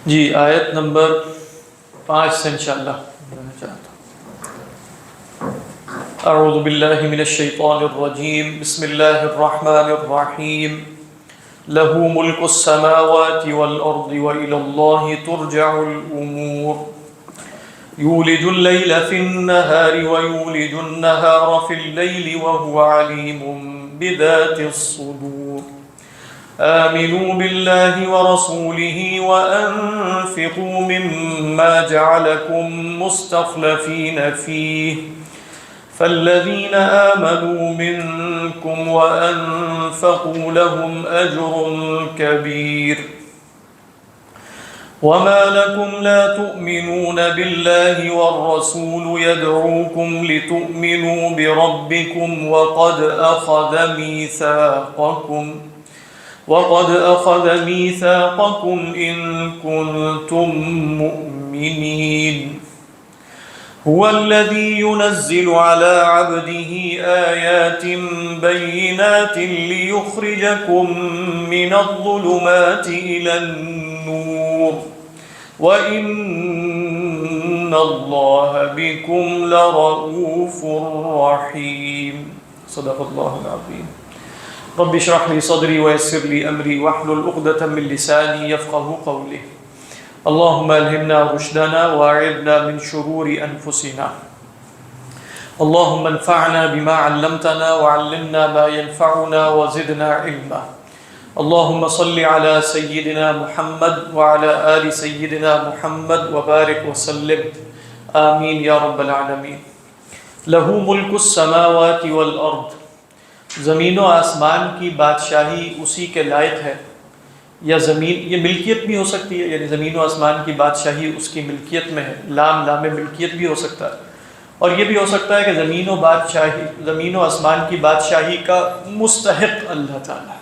جی آیت نمبر 5 سے انشاءاللہ اعوذ باللہ من الشیطان الرجیم بسم اللہ الرحمن الرحیم لہ ملک السماوات والارض وإلی اللہ ترجع الامور یولج اللیل فی النہار ویولج النہار فی اللیل وہو علیم بذات الصدور آمنوا بالله ورسوله وأنفقوا مما جعلكم مستخلفين فيه فالذين آمنوا منكم وأنفقوا لهم أجر كبير وما لكم لا تؤمنون بالله والرسول يدعوكم لتؤمنوا بربكم وقد أخذ ميثاقكم إن كنتم مؤمنين هو الذي ينزل على عبده آيات بينات ليخرجكم من الظلمات إلى النور وإن الله بكم لرؤوف رحيم صدق الله العظيم رب اشرح لي صدري ويسر لي امري واحلل عقدة من لساني يفقهوا قولي اللهم الهمنا رشدنا واعذنا من شرور انفسنا اللهم انفعنا بما علمتنا وعلمنا ما ينفعنا وزدنا علما اللهم صل على سيدنا محمد وعلى آل سيدنا محمد وبارك وسلم آمين يا رب العالمين له ملك السماوات والأرض زمین و آسمان کی بادشاہی اسی کے لائق ہے، یا زمین یہ ملکیت بھی ہو سکتی ہے، یعنی زمین و آسمان کی بادشاہی اس کی ملکیت میں ہے، لام ملکیت بھی ہو سکتا ہے، اور یہ بھی ہو سکتا ہے کہ زمین و آسمان کی بادشاہی کا مستحق اللہ تعالیٰ ہے۔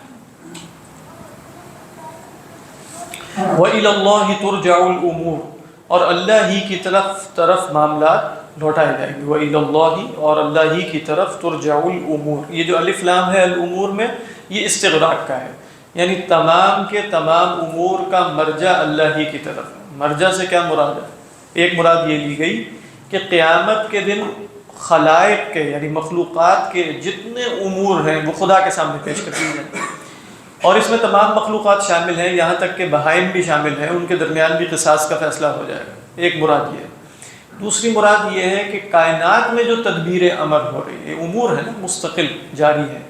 وَإِلَى اللَّهِ تُرْجَعُ الْأُمُورُ، اور اللہ ہی کی طرف معاملات لوٹائے جائیں گے۔ وَإِلَى اللَّهِ، اور اللہ ہی کی طرف ترجع الامور، یہ جو الف لام ہے الامور میں، یہ استغراق کا ہے، یعنی تمام کے تمام امور کا مرجع اللہ ہی کی طرف ہے۔ مرجع سے کیا مراد ہے؟ ایک مراد یہ لی گئی کہ قیامت کے دن خلائق کے یعنی مخلوقات کے جتنے امور ہیں وہ خدا کے سامنے پیش کر دی جائیں، اور اس میں تمام مخلوقات شامل ہیں، یہاں تک کہ بہائم بھی شامل ہیں، ان کے درمیان بھی قصاص کا فیصلہ ہو جائے گا۔ ایک مراد یہ ہے۔ دوسری مراد یہ ہے کہ کائنات میں جو تدبیر امر ہو رہی ہے، امور ہے نا، مستقل جاری ہے،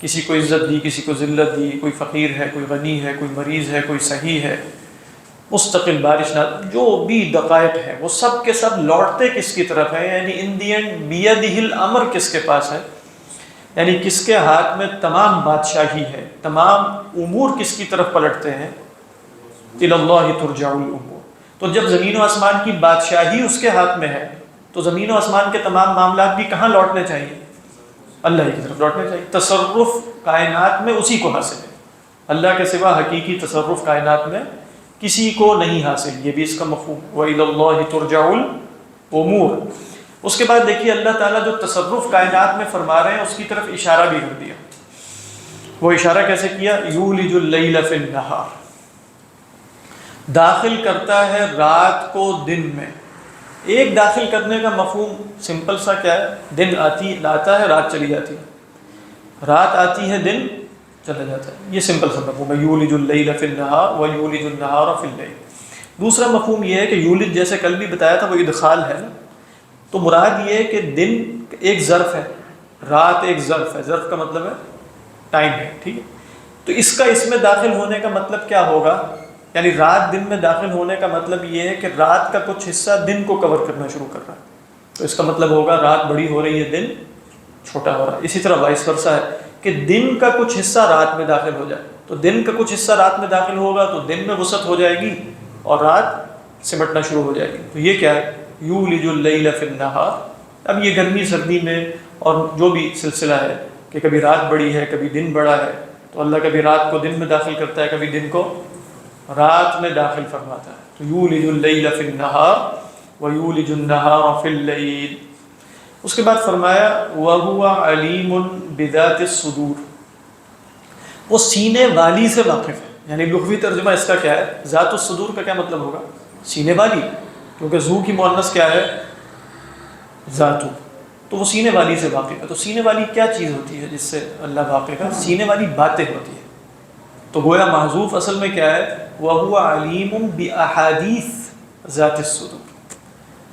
کسی کو عزت دی، کسی کو ذلت دی، کوئی فقیر ہے، کوئی غنی ہے، کوئی مریض ہے، کوئی صحیح ہے، مستقل بارش نہ، جو بھی دقائق ہے وہ سب کے سب لوٹتے کس کی طرف ہے، یعنی ان دی اینڈ بیدہ الامر کس کے پاس ہے، یعنی کس کے ہاتھ میں تمام بادشاہی ہے، تمام امور کس کی طرف پلٹتے ہیں، الی اللہ ترجع الامور۔ تو جب زمین و آسمان کی بادشاہی اس کے ہاتھ میں ہے تو زمین و آسمان کے تمام معاملات بھی کہاں لوٹنے چاہیے؟ اللہ کی طرف لوٹنے چاہیے۔ تصرف کائنات میں اسی کو حاصل ہے، اللہ کے سوا حقیقی تصرف کائنات میں کسی کو نہیں حاصل، یہ بھی اس کا مفہوم۔ وَإِلَى اللَّهِ تُرْجَعُ الْأُمُورُ۔ اس کے بعد دیکھیے اللہ تعالیٰ جو تصرف کائنات میں فرما رہے ہیں اس کی طرف اشارہ بھی کر دیا۔ وہ اشارہ کیسے کیا؟ یولج اللیل فی النہار، داخل کرتا ہے رات کو دن میں۔ ایک داخل کرنے کا مفہوم سمپل سا کیا ہے؟ دن آتا ہے، رات چلی جاتی ہے، رات آتی ہے، دن چلا جاتا ہے، یہ سمپل سا مفہوم ہے، یولج اللیل فی النہار ویولج النہار فی اللیل۔ دوسرا مفہوم یہ ہے کہ یولج جیسے کل بھی بتایا تھا وہ ادخال ہے نا، تو مراد یہ ہے کہ دن ایک ظرف ہے، رات ایک ظرف ہے، ظرف کا مطلب ہے ٹائم ہے، ٹھیک ہے؟ تو اس کا اس میں داخل ہونے کا مطلب کیا ہوگا؟ یعنی رات دن میں داخل ہونے کا مطلب یہ ہے کہ رات کا کچھ حصہ دن کو کور کرنا شروع کر رہا ہے، تو اس کا مطلب ہوگا رات بڑی ہو رہی ہے، دن چھوٹا ہو رہا ہے۔ اسی طرح وائس ورسا ہے کہ دن کا کچھ حصہ رات میں داخل ہو جائے تو دن کا کچھ حصہ رات میں داخل ہوگا تو دن میں وسعت ہو جائے گی اور رات سمٹنا شروع ہو جائے گی۔ تو یہ کیا ہے؟ یولج اللیل فی النہار۔ اب یہ گرمی سردی میں اور جو بھی سلسلہ ہے کہ کبھی رات بڑی ہے، کبھی دن بڑا ہے، تو اللہ کبھی رات کو دن میں داخل کرتا ہے، کبھی دن کو رات میں داخل فرماتا ہے۔ تو یولج اللیل فی النہار ویولج النہار فی اللیل۔ اس کے بعد فرمایا وَهُوَ عَلِيمٌ بِذَاتِ الصُّدُورِ، وہ سینے والی سے واقف ہے۔ یعنی لغوی ترجمہ اس کا کیا ہے؟ ذات الصدور کا کیا مطلب ہوگا؟ سینے والی، کیونکہ ذو کی مؤنث کیا ہے؟ ذاتو، تو وہ سینے والی سے واقف ہے۔ تو سینے والی کیا چیز ہوتی ہے جس سے اللہ واقف ہے؟ سینے والی باتیں ہوتی ہیں۔ تو گویا محذوف اصل میں کیا ہے؟ وَهُوَ عَلِيمٌ بِأَحَادِيثِ ذات الصدور،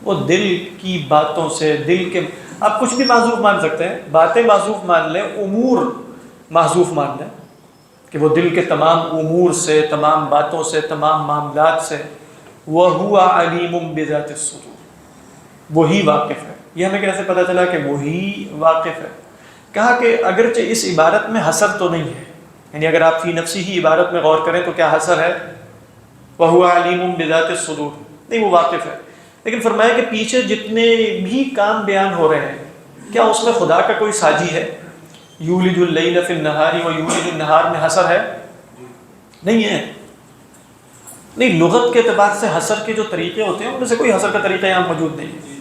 وہ دل کی باتوں سے، دل کے، آپ کچھ بھی محذوف مان سکتے ہیں، باتیں محذوف مان لیں، امور محذوف مان لیں کہ وہ دل کے تمام امور سے، تمام باتوں سے، تمام معاملات سے وَهُوَ عَلِيمٌ بِذَاتِ الصُّدُورِ، وہی واقف ہے۔ یہ ہمیں کیسے پتہ چلا کہ وہی واقف ہے؟ کہا کہ اگرچہ اس عبارت میں حصر تو نہیں ہے، یعنی اگر آپ فی نفسی ہی عبارت میں غور کریں تو کیا حصر ہے؟ وَهُوَ عَلِيمٌ بِذَاتِ الصُّدُورِ، نہیں، وہ واقف ہے۔ لیکن فرمایا کہ پیچھے جتنے بھی کام بیان ہو رہے ہیں، کیا اس میں خدا کا کوئی ساجی ہے؟ یولج اللیل فی النہار و یولج النہار میں حصر ہے؟ نہیں ہے، نہیں، لغت کے اعتبار سے حصر کے جو طریقے ہوتے ہیں ان میں سے کوئی حصر کا طریقہ یہاں موجود نہیں ہے۔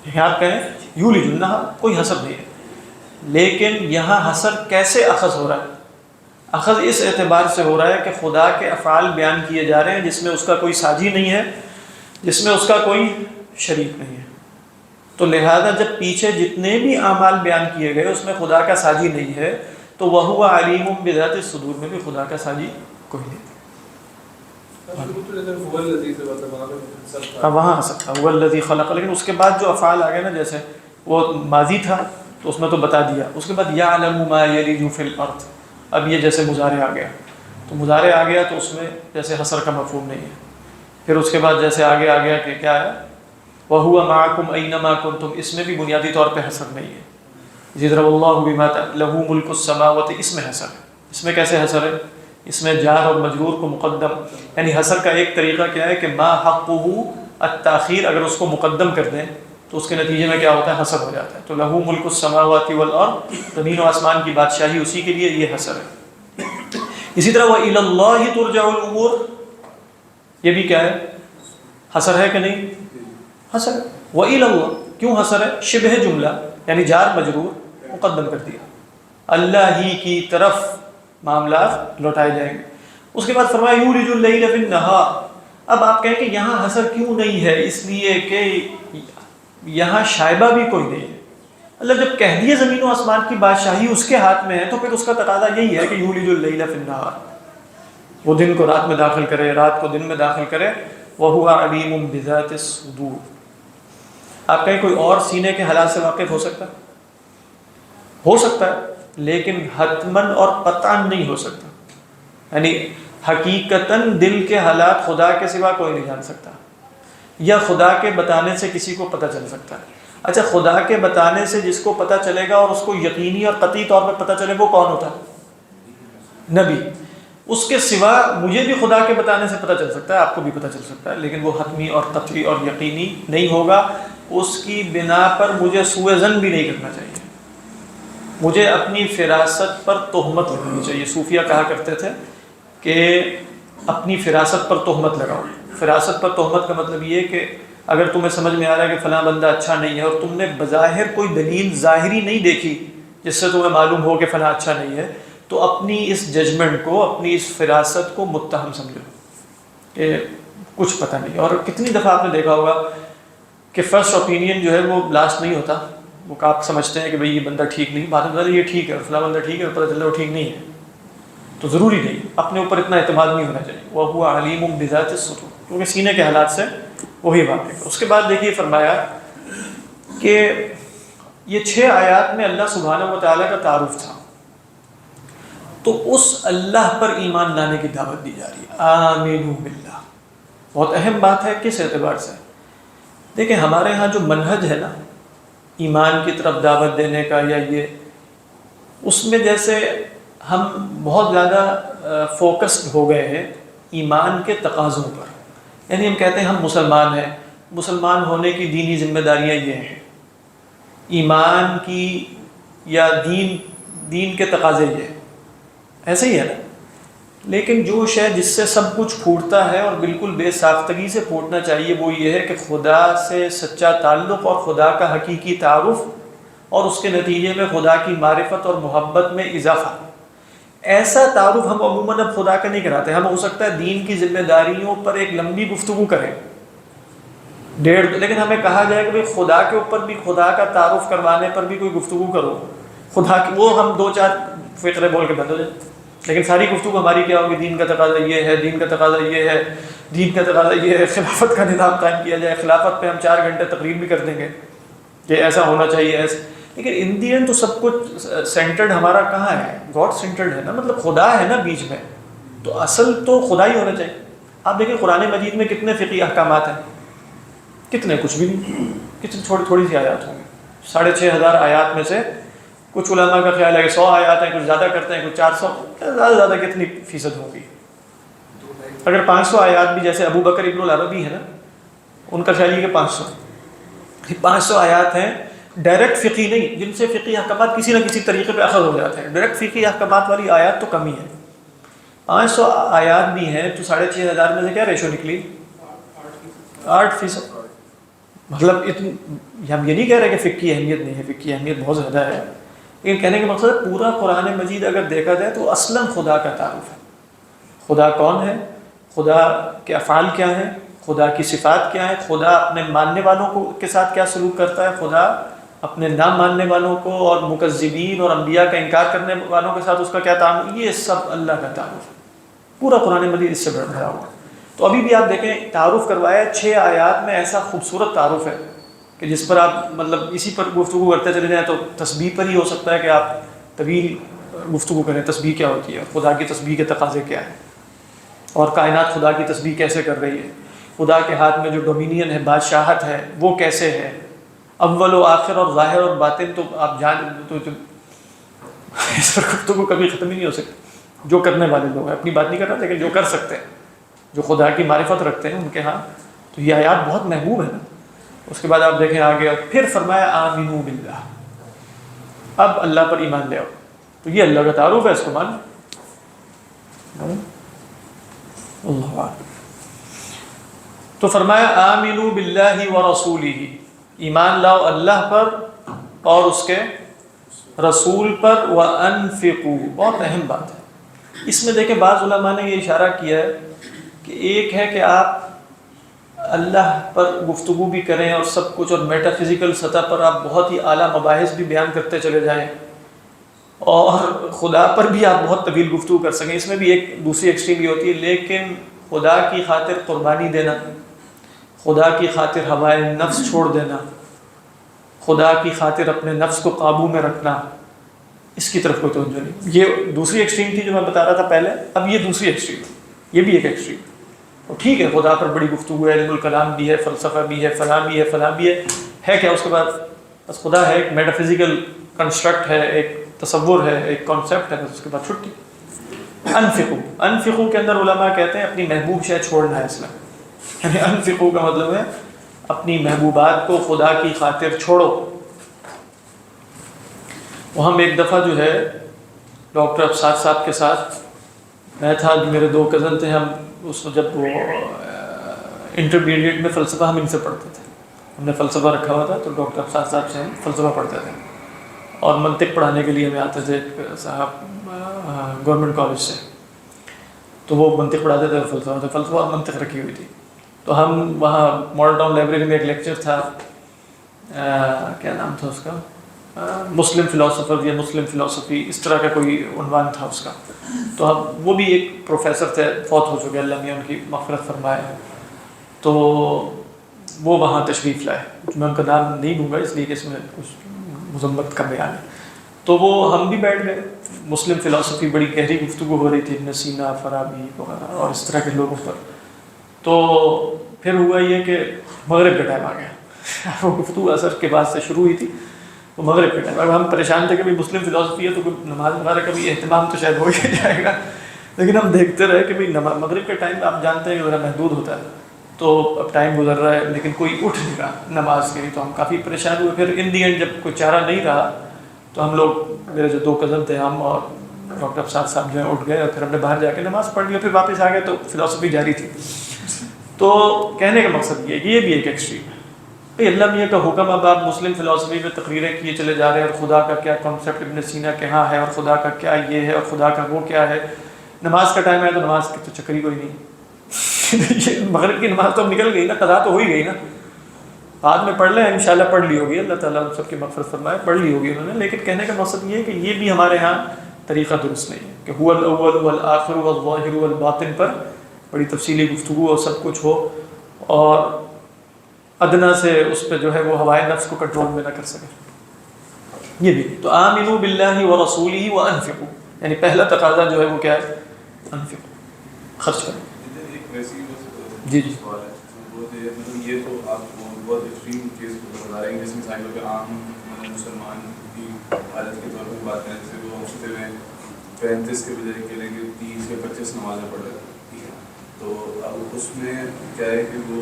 یہاں آپ کہیں یولج النہار، کوئی حصر نہیں ہے، لیکن یہاں حصر کیسے اخذ ہو رہا ہے؟ اخذ اس اعتبار سے ہو رہا ہے کہ خدا کے افعال بیان کیے جا رہے ہیں جس میں اس کا کوئی ساجی نہیں ہے، جس میں اس کا کوئی شریک نہیں ہے، تو لہذا جب پیچھے جتنے بھی اعمال بیان کیے گئے اس میں خدا کا ساجی نہیں ہے، تو وَهُوَ عَلِيمٌ بِذَاتِ الصُّدُورِ میں بھی خدا کا ساجی کوئی نہیں۔ وہاں آ سکتا هُوَ الَّذِي خَلَقَ، لیکن اس کے بعد جو افعال آ گئے نا، جیسے وہ ماضی تھا تو اس میں تو بتا دیا، اس کے بعد يَعْلَمُ مَا يَلِجُ فِي الْأَرْضِ، اب یہ جیسے مضارع آ گیا، تو مضارع آ گیا تو اس میں جیسے حصر کا مفہوم نہیں ہے۔ پھر اس کے بعد جیسے آگے آ گیا کہ کیا ہے؟ وَهُوَ مَعَكُمْ أَيْنَمَا كُنْتُمْ، اس میں بھی بنیادی طور پہ حصر نہیں ہے۔ اسی طرح وَاللَّهُ بِمَا لَهُ مُلْكُ السَّمَاوَاتِ، اس میں حصر ہے۔ اس میں کیسے حصر ہے؟ اس میں جار اور مجرور کو مقدم، یعنی حصر کا ایک طریقہ کیا ہے کہ ما حقه التاخیر، اگر اس کو مقدم کر دیں تو اس کے نتیجے میں کیا ہوتا ہے؟ حصر ہو جاتا ہے۔ تو لَهُ مُلْكُ السَّمَاوَاتِ وَالْأَرْضِ، زمین و آسمان کی بادشاہی اسی کے لیے، یہ حصر ہے۔ اسی طرح وَإِلَى اللَّهِ تُرْجَعُ الْأُمُورِ، یہ بھی کیا ہے؟ حصر ہے کہ نہیں؟ حصر ہے۔ وَإِلَى اللَّهِ، کیوں حصر ہے؟ شبہ جملہ، یعنی جار مجرور مقدم کر دیا، اللہ ہی کی طرف معاملات لوٹائے جائیں گے۔ اس کے بعد فرمایا یولج اللیل فی النہار، اب آپ کہیں کہ یہاں حصر کیوں نہیں ہے؟ اس لیے کہ یہاں شائبہ بھی کوئی نہیں ہے۔ اللہ جب کہہ دیے زمین و آسمان کی بادشاہی اس کے ہاتھ میں ہے تو پھر اس کا تقاضا یہی ہے کہ یولج اللیل فی النہار، وہ دن کو رات میں داخل کرے، رات کو دن میں داخل کرے۔ وَهُوَ عَلِيمٌ بِذَاتِ الصُّدُورِ، آپ کہیں کوئی اور سینے کے حالات سے واقف ہو سکتا ہے؟ ہو سکتا ہے، لیکن حتماً اور قطعاً نہیں ہو سکتا، یعنی حقیقتاً دل کے حالات خدا کے سوا کوئی نہیں جان سکتا، یا خدا کے بتانے سے کسی کو پتہ چل سکتا ہے۔ اچھا، خدا کے بتانے سے جس کو پتہ چلے گا اور اس کو یقینی اور قطعی طور پہ پتہ چلے، وہ کون ہوتا ہے؟ نبی۔ اس کے سوا مجھے بھی خدا کے بتانے سے پتہ چل سکتا ہے، آپ کو بھی پتہ چل سکتا ہے، لیکن وہ حتمی اور قطعی اور یقینی نہیں ہوگا۔ اس کی بنا پر مجھے سوء ظن بھی نہیں کرنا چاہیے، مجھے اپنی فراست پر تہمت لگانی چاہیے۔ صوفیہ کہا کرتے تھے کہ اپنی فراست پر تہمت لگاؤ۔ فراست پر تہمت کا مطلب یہ ہے کہ اگر تمہیں سمجھ میں آ رہا ہے کہ فلاں بندہ اچھا نہیں ہے اور تم نے بظاہر کوئی دلیل ظاہری نہیں دیکھی جس سے تمہیں معلوم ہو کہ فلاں اچھا نہیں ہے، تو اپنی اس ججمنٹ کو، اپنی اس فراست کو متہم سمجھو کہ کچھ پتہ نہیں۔ اور کتنی دفعہ آپ نے دیکھا ہوگا کہ فرسٹ اوپینین جو ہے وہ لاسٹ نہیں ہوتا، وہ آپ سمجھتے ہیں کہ بھئی یہ بندہ ٹھیک نہیں، بعد میں یہ ٹھیک ہے اور فلاں بندہ ٹھیک ہے اور پتہ چلا وہ ٹھیک نہیں ہے، تو ضروری نہیں، اپنے اوپر اتنا اعتماد نہیں ہونا چاہیے۔ وَهُوَ عَلِيمٌ بِذَاتِ الصُّدُورِ، کیونکہ سینے کے حالات سے وہی واقف ہے۔ اس کے بعد دیکھیے فرمایا کہ یہ 6 آیات میں اللہ سبحانہ و تعالیٰ کا تعارف تھا، تو اس اللہ پر ایمان لانے کی دعوت دی جا رہی ہے۔ آمینوا باللہ، بہت اہم بات ہے۔ کس اعتبار سے؟ دیکھیں ہمارے ہاں جو منہج ہے نا ایمان کی طرف دعوت دینے کا، یا یہ، اس میں جیسے ہم بہت زیادہ فوکسڈ ہو گئے ہیں ایمان کے تقاضوں پر، یعنی ہم کہتے ہیں ہم مسلمان ہیں، مسلمان ہونے کی دینی ذمہ داریاں یہ ہیں، ایمان کی یا دین کے تقاضے یہ ہیں، ایسے ہی ہے نا۔ لیکن جو شے جس سے سب کچھ پھوٹتا ہے اور بالکل بے ساختگی سے پھوٹنا چاہیے وہ یہ ہے کہ خدا سے سچا تعلق اور خدا کا حقیقی تعارف، اور اس کے نتیجے میں خدا کی معرفت اور محبت میں اضافہ۔ ایسا تعارف ہم عموماً اب خدا کا نہیں کراتے. ہم ہو سکتا ہے دین کی ذمہ داریوں پر ایک لمبی گفتگو کریں لیکن ہمیں کہا جائے کہ بھئی خدا کے اوپر بھی، خدا کا تعارف کروانے پر بھی کوئی گفتگو کرو خدا کی، وہ ہم 2-4 فقرے بول کے بند ہو جائیں. لیکن ساری گفتگو ہماری کیا ہوگی؟ دین کا تقاضا یہ ہے، دین کا تقاضا یہ ہے، دین کا تقاضا یہ ہے، خلافت کا نظام قائم کیا جائے. خلافت پہ ہم 4 گھنٹے تقریر بھی کر دیں گے کہ ایسا ہونا چاہیے ایسے. لیکن ان دی اینڈ تو سب کچھ سینٹرڈ ہمارا کہاں ہے؟ گاڈ سینٹرڈ ہے نا، مطلب خدا ہے نا بیچ میں، تو اصل تو خدا ہی ہونا چاہیے. آپ دیکھیں قرآن مجید میں کتنے فقہی احکامات ہیں، کتنے؟ کچھ بھی نہیں، کتنی تھوڑی سی آیات ہوں گی. 6,500 آیات میں سے کچھ علماء کا خیال ہے کہ 100 آیات ہیں، کچھ زیادہ کرتے ہیں، کچھ 400. زیادہ کتنی فیصد ہوں گی؟ اگر 500 آیات بھی، جیسے ابو بکر ابن العربی ہے نا، ان کا خیال یہ کہ 500 آیات ہیں ڈائریکٹ فقہی نہیں، جن سے فقہی احکامات کسی نہ کسی طریقے پہ اخذ ہو جاتے ہیں. ڈائریکٹ فقہی احکامات والی آیات تو کم ہی ہیں. 500 آیات بھی ہیں تو 6,500 میں سے کیا ریشو نکلی؟ 8%. مطلب ہم یہ نہیں کہہ رہے کہ فقہ کی اہمیت نہیں ہے، فقہ کی اہمیت بہت زیادہ ہے، لیکن کہنے کا مقصد ہے پورا قرآن مجید اگر دیکھا جائے تو اصلاً خدا کا تعارف ہے. خدا کون ہے، خدا کے افعال کیا ہیں، خدا کی صفات کیا ہیں، خدا اپنے ماننے والوں کے ساتھ کیا سلوک کرتا ہے، خدا اپنے نہ ماننے والوں کو اور مکذبین اور انبیاء کا انکار کرنے والوں کے ساتھ اس کا کیا تعامل، یہ سب اللہ کا تعارف ہے. پورا قرآن مجید اس سے بھرا ہوا. تو ابھی بھی آپ دیکھیں تعارف کروایا 6 آیات میں، ایسا خوبصورت تعارف ہے کہ جس پر آپ مطلب اسی پر گفتگو کرتے چلے جائیں تو تسبیح پر ہی ہو سکتا ہے کہ آپ طویل گفتگو کریں. تسبیح کیا ہوتی ہے، خدا کی تسبیح کے تقاضے کیا ہیں، اور کائنات خدا کی تسبیح کیسے کر رہی ہے، خدا کے ہاتھ میں جو ڈومینین ہے، بادشاہت ہے، وہ کیسے ہے، اول و آخر اور ظاہر اور باطن. تو آپ تو اس پر گفتگو کبھی ختم ہی نہیں ہو سکتی. جو کرنے والے لوگ ہیں، اپنی بات نہیں کر رہا، لیکن جو کر سکتے ہیں، جو خدا کی معرفت رکھتے ہیں ان کے ہاں تو یہ آیات بہت محبوب ہے نا. اس کے بعد آپ دیکھیں آگے، پھر فرمایا آمنو باللہ، اب اللہ پر ایمان لے آؤ. تو یہ اللہ کا تعارف ہے، اس کو مان اللہ عالم. تو فرمایا آمنو باللہ ورسولہ، ایمان لاؤ اللہ پر اور اس کے رسول پر. وانفقوا، بہت اہم بات ہے اس میں. دیکھیں بعض علماء نے یہ اشارہ کیا ہے کہ ایک ہے کہ آپ اللہ پر گفتگو بھی کریں اور سب کچھ، اور میٹا فزیکل سطح پر آپ بہت ہی اعلیٰ مباحث بھی بیان کرتے چلے جائیں، اور خدا پر بھی آپ بہت طویل گفتگو کر سکیں. اس میں بھی ایک دوسری ایکسٹریم یہ ہوتی ہے. لیکن خدا کی خاطر قربانی دینا، خدا کی خاطر ہوائے نفس چھوڑ دینا، خدا کی خاطر اپنے نفس کو قابو میں رکھنا، اس کی طرف کوئی توجہ نہیں. یہ دوسری ایکسٹریم تھی جو میں بتا رہا تھا پہلے. اب یہ دوسری ایکسٹریم، یہ بھی ایک ایکسٹریم. تو ٹھیک ہے خدا پر بڑی گفتگو ہے، علم الکلام بھی ہے، فلسفہ بھی ہے، فلاں بھی ہے، فلاں بھی ہے کیا اس کے بعد؟ بس خدا ہے، ایک میٹا فزیکل کنسٹرکٹ ہے، ایک تصور ہے، ایک کانسیپٹ ہے، بس اس کے بعد چھٹی. انفقو کے اندر علماء کہتے ہیں اپنی محبوب شے چھوڑنا ہے اسلام. یعنی انفقو کا مطلب ہے اپنی محبوبات کو خدا کی خاطر چھوڑو. وہ ہم ایک دفعہ جو ہے ڈاکٹر افسار صاحب کے ساتھ، میں تھا، میرے 2 کزن تھے، ہم اس میں جب وہ انٹرمیڈیٹ میں فلسفہ ہم ان سے پڑھتے تھے، ہم نے فلسفہ رکھا ہوا تھا، تو ڈاکٹر افسار صاحب سے ہم فلسفہ پڑھتے تھے. اور منطق پڑھانے کے لیے ہمیں آتے تھے صاحب گورنمنٹ کالج سے، تو وہ منطق پڑھاتے تھے، فلسفہ اور منطق رکھی ہوئی تھی. تو ہم وہاں ماڈل ٹاؤن لائبریری میں ایک لیکچر تھا، کیا نام تھا اس کا، مسلم فلاسفر یا مسلم فلاسفی، اس طرح کا کوئی عنوان تھا اس کا. تو اب وہ بھی ایک پروفیسر تھے، فوت ہو چکے، اللہ میاں ان کی مغفرت فرمائے. تو وہ وہاں تشریف لائے، میں ان کا نام نہیں لوں گا اس لیے کہ اس میں کچھ مذمت کا بیان ہے. تو وہ ہم بھی بیٹھ گئے، مسلم فلاسفی بڑی گہری گفتگو ہو رہی تھی، ابن سینا، فارابی وغیرہ اور اس طرح کے لوگوں پر. تو پھر ہوا یہ کہ مغرب کا ٹائم آ گیا. وہ گفتگو عصر کے بعد سے شروع ہوئی تھی، وہ مغرب کے ٹائم. اب ہم پریشان تھے کہ بھائی مسلم فلاسفی ہے تو نماز ہمارا کبھی اہتمام تو شاید ہو ہی جائے گا. لیکن ہم دیکھتے رہے کہ بھائی مغرب کے ٹائم آپ جانتے ہیں کہ ذرا محدود ہوتا ہے، تو اب ٹائم گزر رہا ہے لیکن کوئی اٹھ نہیں رہا نماز کے لیے. تو ہم کافی پریشان ہوئے. پھر ان دی اینڈ جب کوئی چارہ نہیں رہا تو ہم لوگ، میرے جو 2 کزن تھے، ہم اور ڈاکٹر افسار صاحب جو ہیں اٹھ گئے، اور پھر ہم نے باہر جا کے نماز پڑھ لی، پھر واپس آ گئے. تو فلاسفی جاری تھی. تو کہنے کا مقصد یہ ہے کہ یہ بھی ایک ایکسٹریم ہے. اللہ میاں کا حکم، اب آپ مسلم فلسفی میں تقریریں کیے چلے جا رہے ہیں، اور خدا کا کیا کنسیپٹ ابن سینا کے ہاں ہے، اور خدا کا کیا یہ ہے، اور خدا کا وہ کیا ہے. نماز کا ٹائم ہے تو نماز کی تو چکر ہی کوئی نہیں. مغرب کی نماز تو اب نکل گئی نا، قضا تو ہو ہی گئی نا. بعد میں پڑھ لیں انشاءاللہ، پڑھ لی ہوگی، اللہ تعالیٰ سب کی مغفرت فرمائے، پڑھ لی ہوگی انہوں نے. لیکن کہنے کا مقصد یہ ہے کہ یہ بھی ہمارے ہاں طریقہ درست نہیں ہے کہ هو الاول والآخر والظاہر والباطن پر بڑی تفصیلی گفتگو اور سب کچھ ہو، اور ادنا سے اس پہ جو ہے وہ ہوائے نفس کو کنٹرول میں نہ کر سکے. یہ بھی تو آمنوا باللہ ورسولہ وانفقوا، یعنی پہلا تقاضا جو ہے وہ کیا ہے؟ انفقوا، خرچ کرو. جی جی یہ تو آپ بہت ایکسٹریم کیس بتا رہے ہیں، جس مثال پہ عام مسلمان کی حالت کے طور پر بات کریں، جیسے وہ ہفتے میں 35 کے بجائے کہہ لیں کہ 30 یا 25 نمازیں پڑھ رہے ہیں، ٹھیک ہے. تو اب اس میں کیا ہے کہ وہ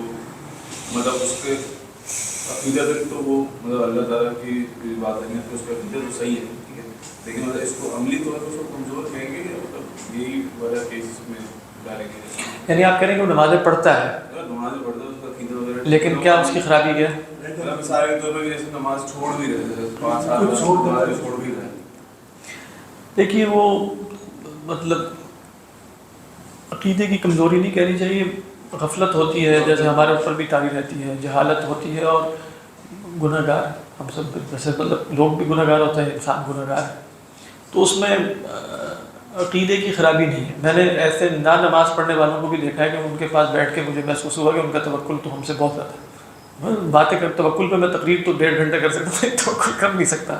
مطلب اس کے عقیدہ تک تو وہ مطلب اللہ تعالیٰ کی بات کریں تو اس کا عقیدہ تو صحیح ہے، ٹھیک ہے، لیکن مطلب اس کو عملی طور پر اس کو کمزور کہیں گے، مطلب یہی والا کیس میں ڈالیں گے. یعنی آپ کہہ رہے ہیں کہ وہ نمازیں پڑھتا ہے نمازیں پڑھتا ہے، اس کا عقیدہ وغیرہ، لیکن کیا اس کی خرابی کیا ہے؟ مثال کے طور پر جیسے نماز چھوڑ بھی رہے، 5 سال چھوڑ بھی رہے. دیکھیے وہ مطلب عقیدے کی کمزوری نہیں کہنی چاہیے، غفلت ہوتی ہے، جیسے ہمارے اوپر بھی طاری رہتی ہے، جہالت ہوتی ہے، اور گناہ گار ہم سب، جیسے مطلب لوگ بھی گناہ گار ہوتے ہیں، انسان گناہ گار ہے. تو اس میں عقیدے کی خرابی نہیں ہے. میں نے ایسے نہ نماز پڑھنے والوں کو بھی دیکھا ہے کہ ان کے پاس بیٹھ کے مجھے محسوس ہوا کہ ان کا توکل تو ہم سے بہت زیادہ ہے. باتیں کر توکل پہ میں تقریر تو 1.5 گھنٹے کر سکتا ہوں، توکل کر نہیں سکتا،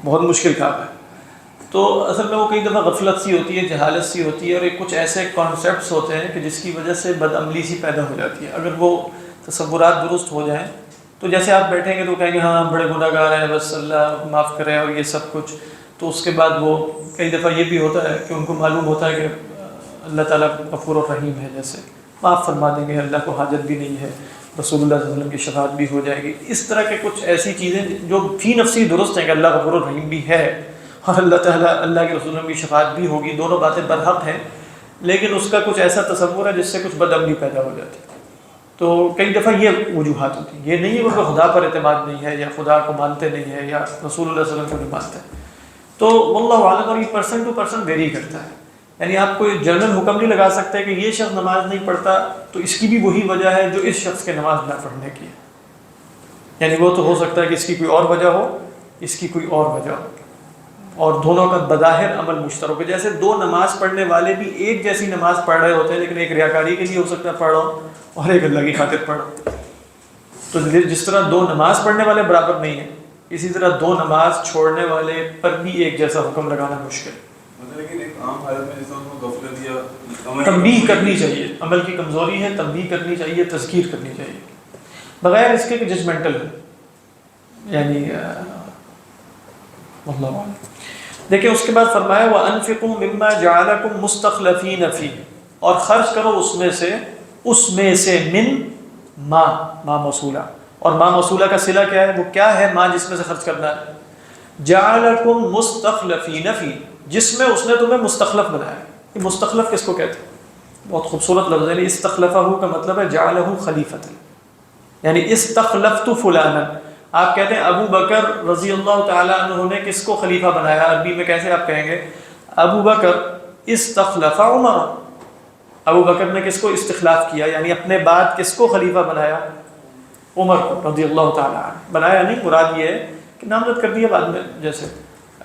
بہت مشکل کام ہے. تو اصل میں وہ کئی دفعہ غفلت سی ہوتی ہے، جہالت سی ہوتی ہے، اور ایک کچھ ایسے کانسیپٹس ہوتے ہیں کہ جس کی وجہ سے بد عملی سی پیدا ہو جاتی ہے. اگر وہ تصورات درست ہو جائیں تو جیسے آپ بیٹھیں گے تو کہیں گے ہاں ہم بڑے گناہ گار ہیں، بس اللہ معاف کرے اور یہ سب کچھ. تو اس کے بعد وہ کئی دفعہ یہ بھی ہوتا ہے کہ ان کو معلوم ہوتا ہے کہ اللہ تعالیٰ غفور الرحیم ہے، جیسے معاف فرما دیں گے، اللہ کو حاجت بھی نہیں ہے، رسول اللہ صلی اللہ علیہ وسلم کی شفاعت بھی ہو جائے گی. اس طرح کے کچھ ایسی چیزیں جو فی نفسی درست ہیں کہ اللہ غفور الرحیم بھی ہے اور اللہ تعالیٰ اللہ کے رسول کی شفاعت بھی ہوگی، دونوں باتیں برحق ہیں، لیکن اس کا کچھ ایسا تصور ہے جس سے کچھ بد عملی پیدا ہو جاتی ہے. تو کئی دفعہ یہ وجوہات ہوتی ہیں. یہ نہیں ہے کہ خدا پر اعتماد نہیں ہے، یا خدا کو مانتے نہیں ہے، یا رسول اللہ صلی اللہ علیہ وسلم کو نہیں مانتے. تو واللہ عالم، اور یہ پرسن ٹو پرسن ویری کرتا ہے. یعنی آپ کوئی جنرل حکم نہیں لگا سکتے کہ یہ شخص نماز نہیں پڑھتا تو اس کی بھی وہی وجہ ہے جو اس شخص کے نماز نہ پڑھنے کی ہے. یعنی وہ تو ہو سکتا ہے کہ اس کی کوئی اور وجہ ہو، اس کی کوئی اور وجہ ہو، اور دونوں کا بظاہر عمل مشترک ہے. جیسے 2 نماز پڑھنے والے بھی ایک جیسی نماز پڑھ رہے ہوتے ہیں، لیکن ایک ریاکاری کے لیے ہو سکتا ہے پڑھ رہا ہوں اور ایک اللہ کی خاطر پڑھ رہا ہوں. تو جس طرح 2 نماز پڑھنے والے برابر نہیں ہیں، اسی طرح 2 نماز چھوڑنے والے پر بھی ایک جیسا حکم لگانا مشکل. لیکن ایک عام حالت میں جیسا اس کو غفلت یا تنبیہ کرنی چاہیے، عمل کی کمزوری ہے، تنبیہ کرنی چاہیے، تذکیر کرنی چاہیے، بغیر اس کے کہ ججمنٹل ہے. یعنی واللہ اعلم. دیکھیں اس کے بعد فرمایا وَأَنفِقُوا مِمَّا جَعَلَكُمْ مُسْتَخْلَفِينَ فِيهِ، اور خرچ کرو اس میں سے من ما موصولہ، اور ما موصولہ کا صلہ کیا ہے؟ وہ کیا ہے ما جس میں سے خرچ کرنا ہے؟ جَعَلَكُمْ مُسْتَخْلَفِينَ فِيهِ، جس میں اس نے تمہیں مستخلف بنایا. یہ مستخلف کس کو کہتے ہیں؟ بہت خوبصورت لفظ ہے. استخلفہ کا مطلب ہے جعلہ خلیفۃ، یعنی استخلفت فلانا. آپ کہتے ہیں ابو بکر رضی اللہ تعالیٰ عنہ نے کس کو خلیفہ بنایا؟ عربی میں کیسے آپ کہیں گے؟ ابو بکر استخلف عمر، ابو بکر نے کس کو استخلاف کیا، یعنی اپنے بعد کس کو خلیفہ بنایا؟ عمر کو رضی اللہ تعالیٰ عنہ. بنایا نہیں، مراد یہ ہے کہ نامزد کر دیا بعد میں، جیسے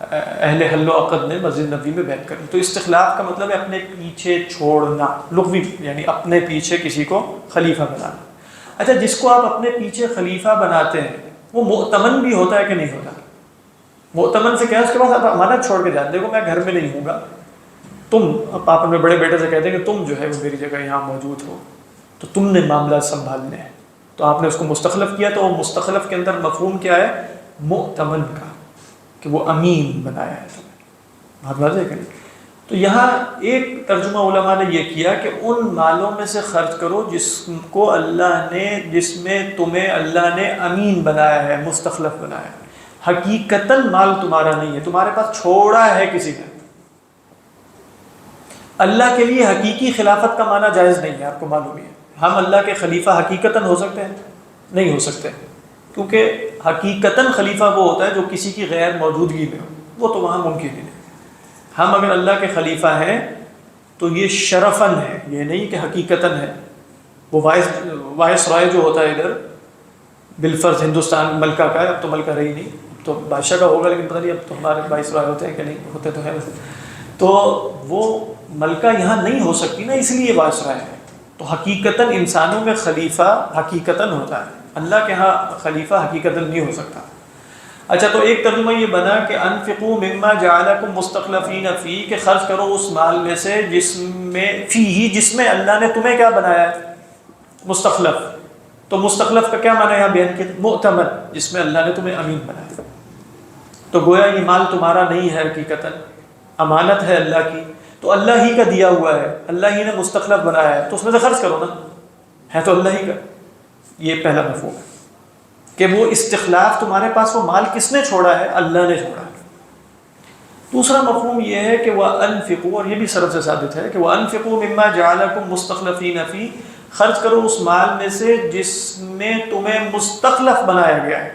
اہل حل و عقد نے مسجد نبوی میں بیعت کری. تو استخلاف کا مطلب ہے اپنے پیچھے چھوڑنا، لغوی یعنی اپنے پیچھے کسی کو خلیفہ بنانا. اچھا، جس کو آپ اپنے پیچھے خلیفہ بناتے ہیں وہ مؤتمن بھی ہوتا ہے کہ نہیں ہوتا؟ مؤتمن سے کیا ہے؟ اس کے بعد آپ امانت چھوڑ کے جاتے، دیکھو میں گھر میں نہیں ہوں گا، تم آپ اپنے بڑے بیٹے سے کہتے ہیں کہ تم جو ہے وہ میری جگہ یہاں موجود ہو، تو تم نے معاملات سنبھالنے ہیں. تو آپ نے اس کو مستخلف کیا، تو وہ مستخلف کے اندر مفہوم کیا ہے؟ مؤتمن کا، کہ وہ امین بنایا ہے تمہیں. بات واضح ہے کہ نہیں؟ تو یہاں ایک ترجمہ علماء نے یہ کیا کہ ان مالوں میں سے خرچ کرو جس میں تمہیں اللہ نے امین بنایا ہے، مستخلف بنایا ہے. حقیقتاً مال تمہارا نہیں ہے، تمہارے پاس چھوڑا ہے کسی نے. اللہ کے لیے حقیقی خلافت کا معنی جائز نہیں ہے، آپ کو معلوم ہے. ہم اللہ کے خلیفہ حقیقتاً ہو سکتے ہیں؟ نہیں ہو سکتے. کیونکہ حقیقتاً خلیفہ وہ ہوتا ہے جو کسی کی غیر موجودگی میں ہو، وہ تو وہاں ممکن ہی نہیں۔ ہم اگر اللہ کے خلیفہ ہیں تو یہ شرفاً ہے، یہ نہیں کہ حقیقتاً ہے۔ وہ وائس رائے جو ہوتا ہے ادھر بالفرض ہندوستان ملکہ کا ہے، اب تو ملکہ رہی نہیں، اب تو بادشاہ کا ہوگا، لیکن پتہ نہیں اب تو ہمارے وائس رائے ہوتے ہیں کہ نہیں، ہوتے تو ہیں ویسے، تو وہ ملکہ یہاں نہیں ہو سکتی نا، اس لیے وائس رائے ہے۔ تو حقیقتاً انسانوں میں خلیفہ حقیقتاً ہوتا ہے، اللہ کے ہاں خلیفہ حقیقتاً نہیں ہو سکتا۔ اچھا، تو ایک ترجمہ یہ بنا کہ انفقوا مما جعلکم مستخلفین فیہ، کہ خرچ کرو اس مال میں سے جس میں اللہ نے تمہیں کیا بنایا ہے، مستخلف۔ تو مستخلف کا کیا معنی ہے یہاں بیان کیا، مؤتمن، جس میں اللہ نے تمہیں امین بنایا۔ تو گویا یہ مال تمہارا نہیں ہے، حقیقتاً امانت ہے اللہ کی، تو اللہ ہی کا دیا ہوا ہے، اللہ ہی نے مستخلف بنایا ہے، تو اس میں سے خرچ کرو نا، ہے تو اللہ ہی کا۔ یہ پہلا مفہوم ہے کہ وہ استخلاف تمہارے پاس، وہ مال کس نے چھوڑا ہے، اللہ نے چھوڑا ہے۔ دوسرا مفہوم یہ ہے کہ وَأَنفِقُوا، اور یہ بھی سرف سے ثابت ہے کہ وَأَنفِقُوا مِمَّا جَعَلَكُم مُسْتَخْلَفِينَ فِيهِ، خرچ کرو اس مال میں سے جس میں تمہیں مستخلف بنایا گیا ہے۔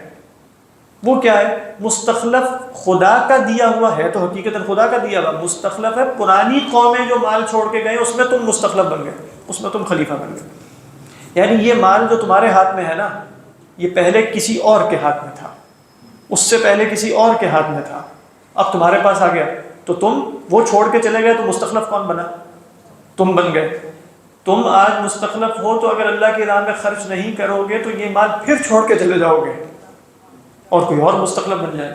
وہ کیا ہے؟ مستخلف خدا کا دیا ہوا ہے، تو حقیقتاً خدا کا دیا ہوا مستخلف ہے۔ پرانی قومیں جو مال چھوڑ کے گئے اس میں تم مستخلف بن گئے، اس میں تم خلیفہ بن گئے۔ یعنی یہ مال جو تمہارے ہاتھ میں ہے نا، یہ پہلے کسی اور کے ہاتھ میں تھا، اس سے پہلے کسی اور کے ہاتھ میں تھا، اب تمہارے پاس آ گیا، تو تم وہ چھوڑ کے چلے گئے، تو مستخلف کون بنا؟ تم بن گئے۔ تم آج مستخلف ہو تو اگر اللہ کی راہ میں خرچ نہیں کرو گے تو یہ مال پھر چھوڑ کے چلے جاؤ گے اور کوئی اور مستخلف بن جائے۔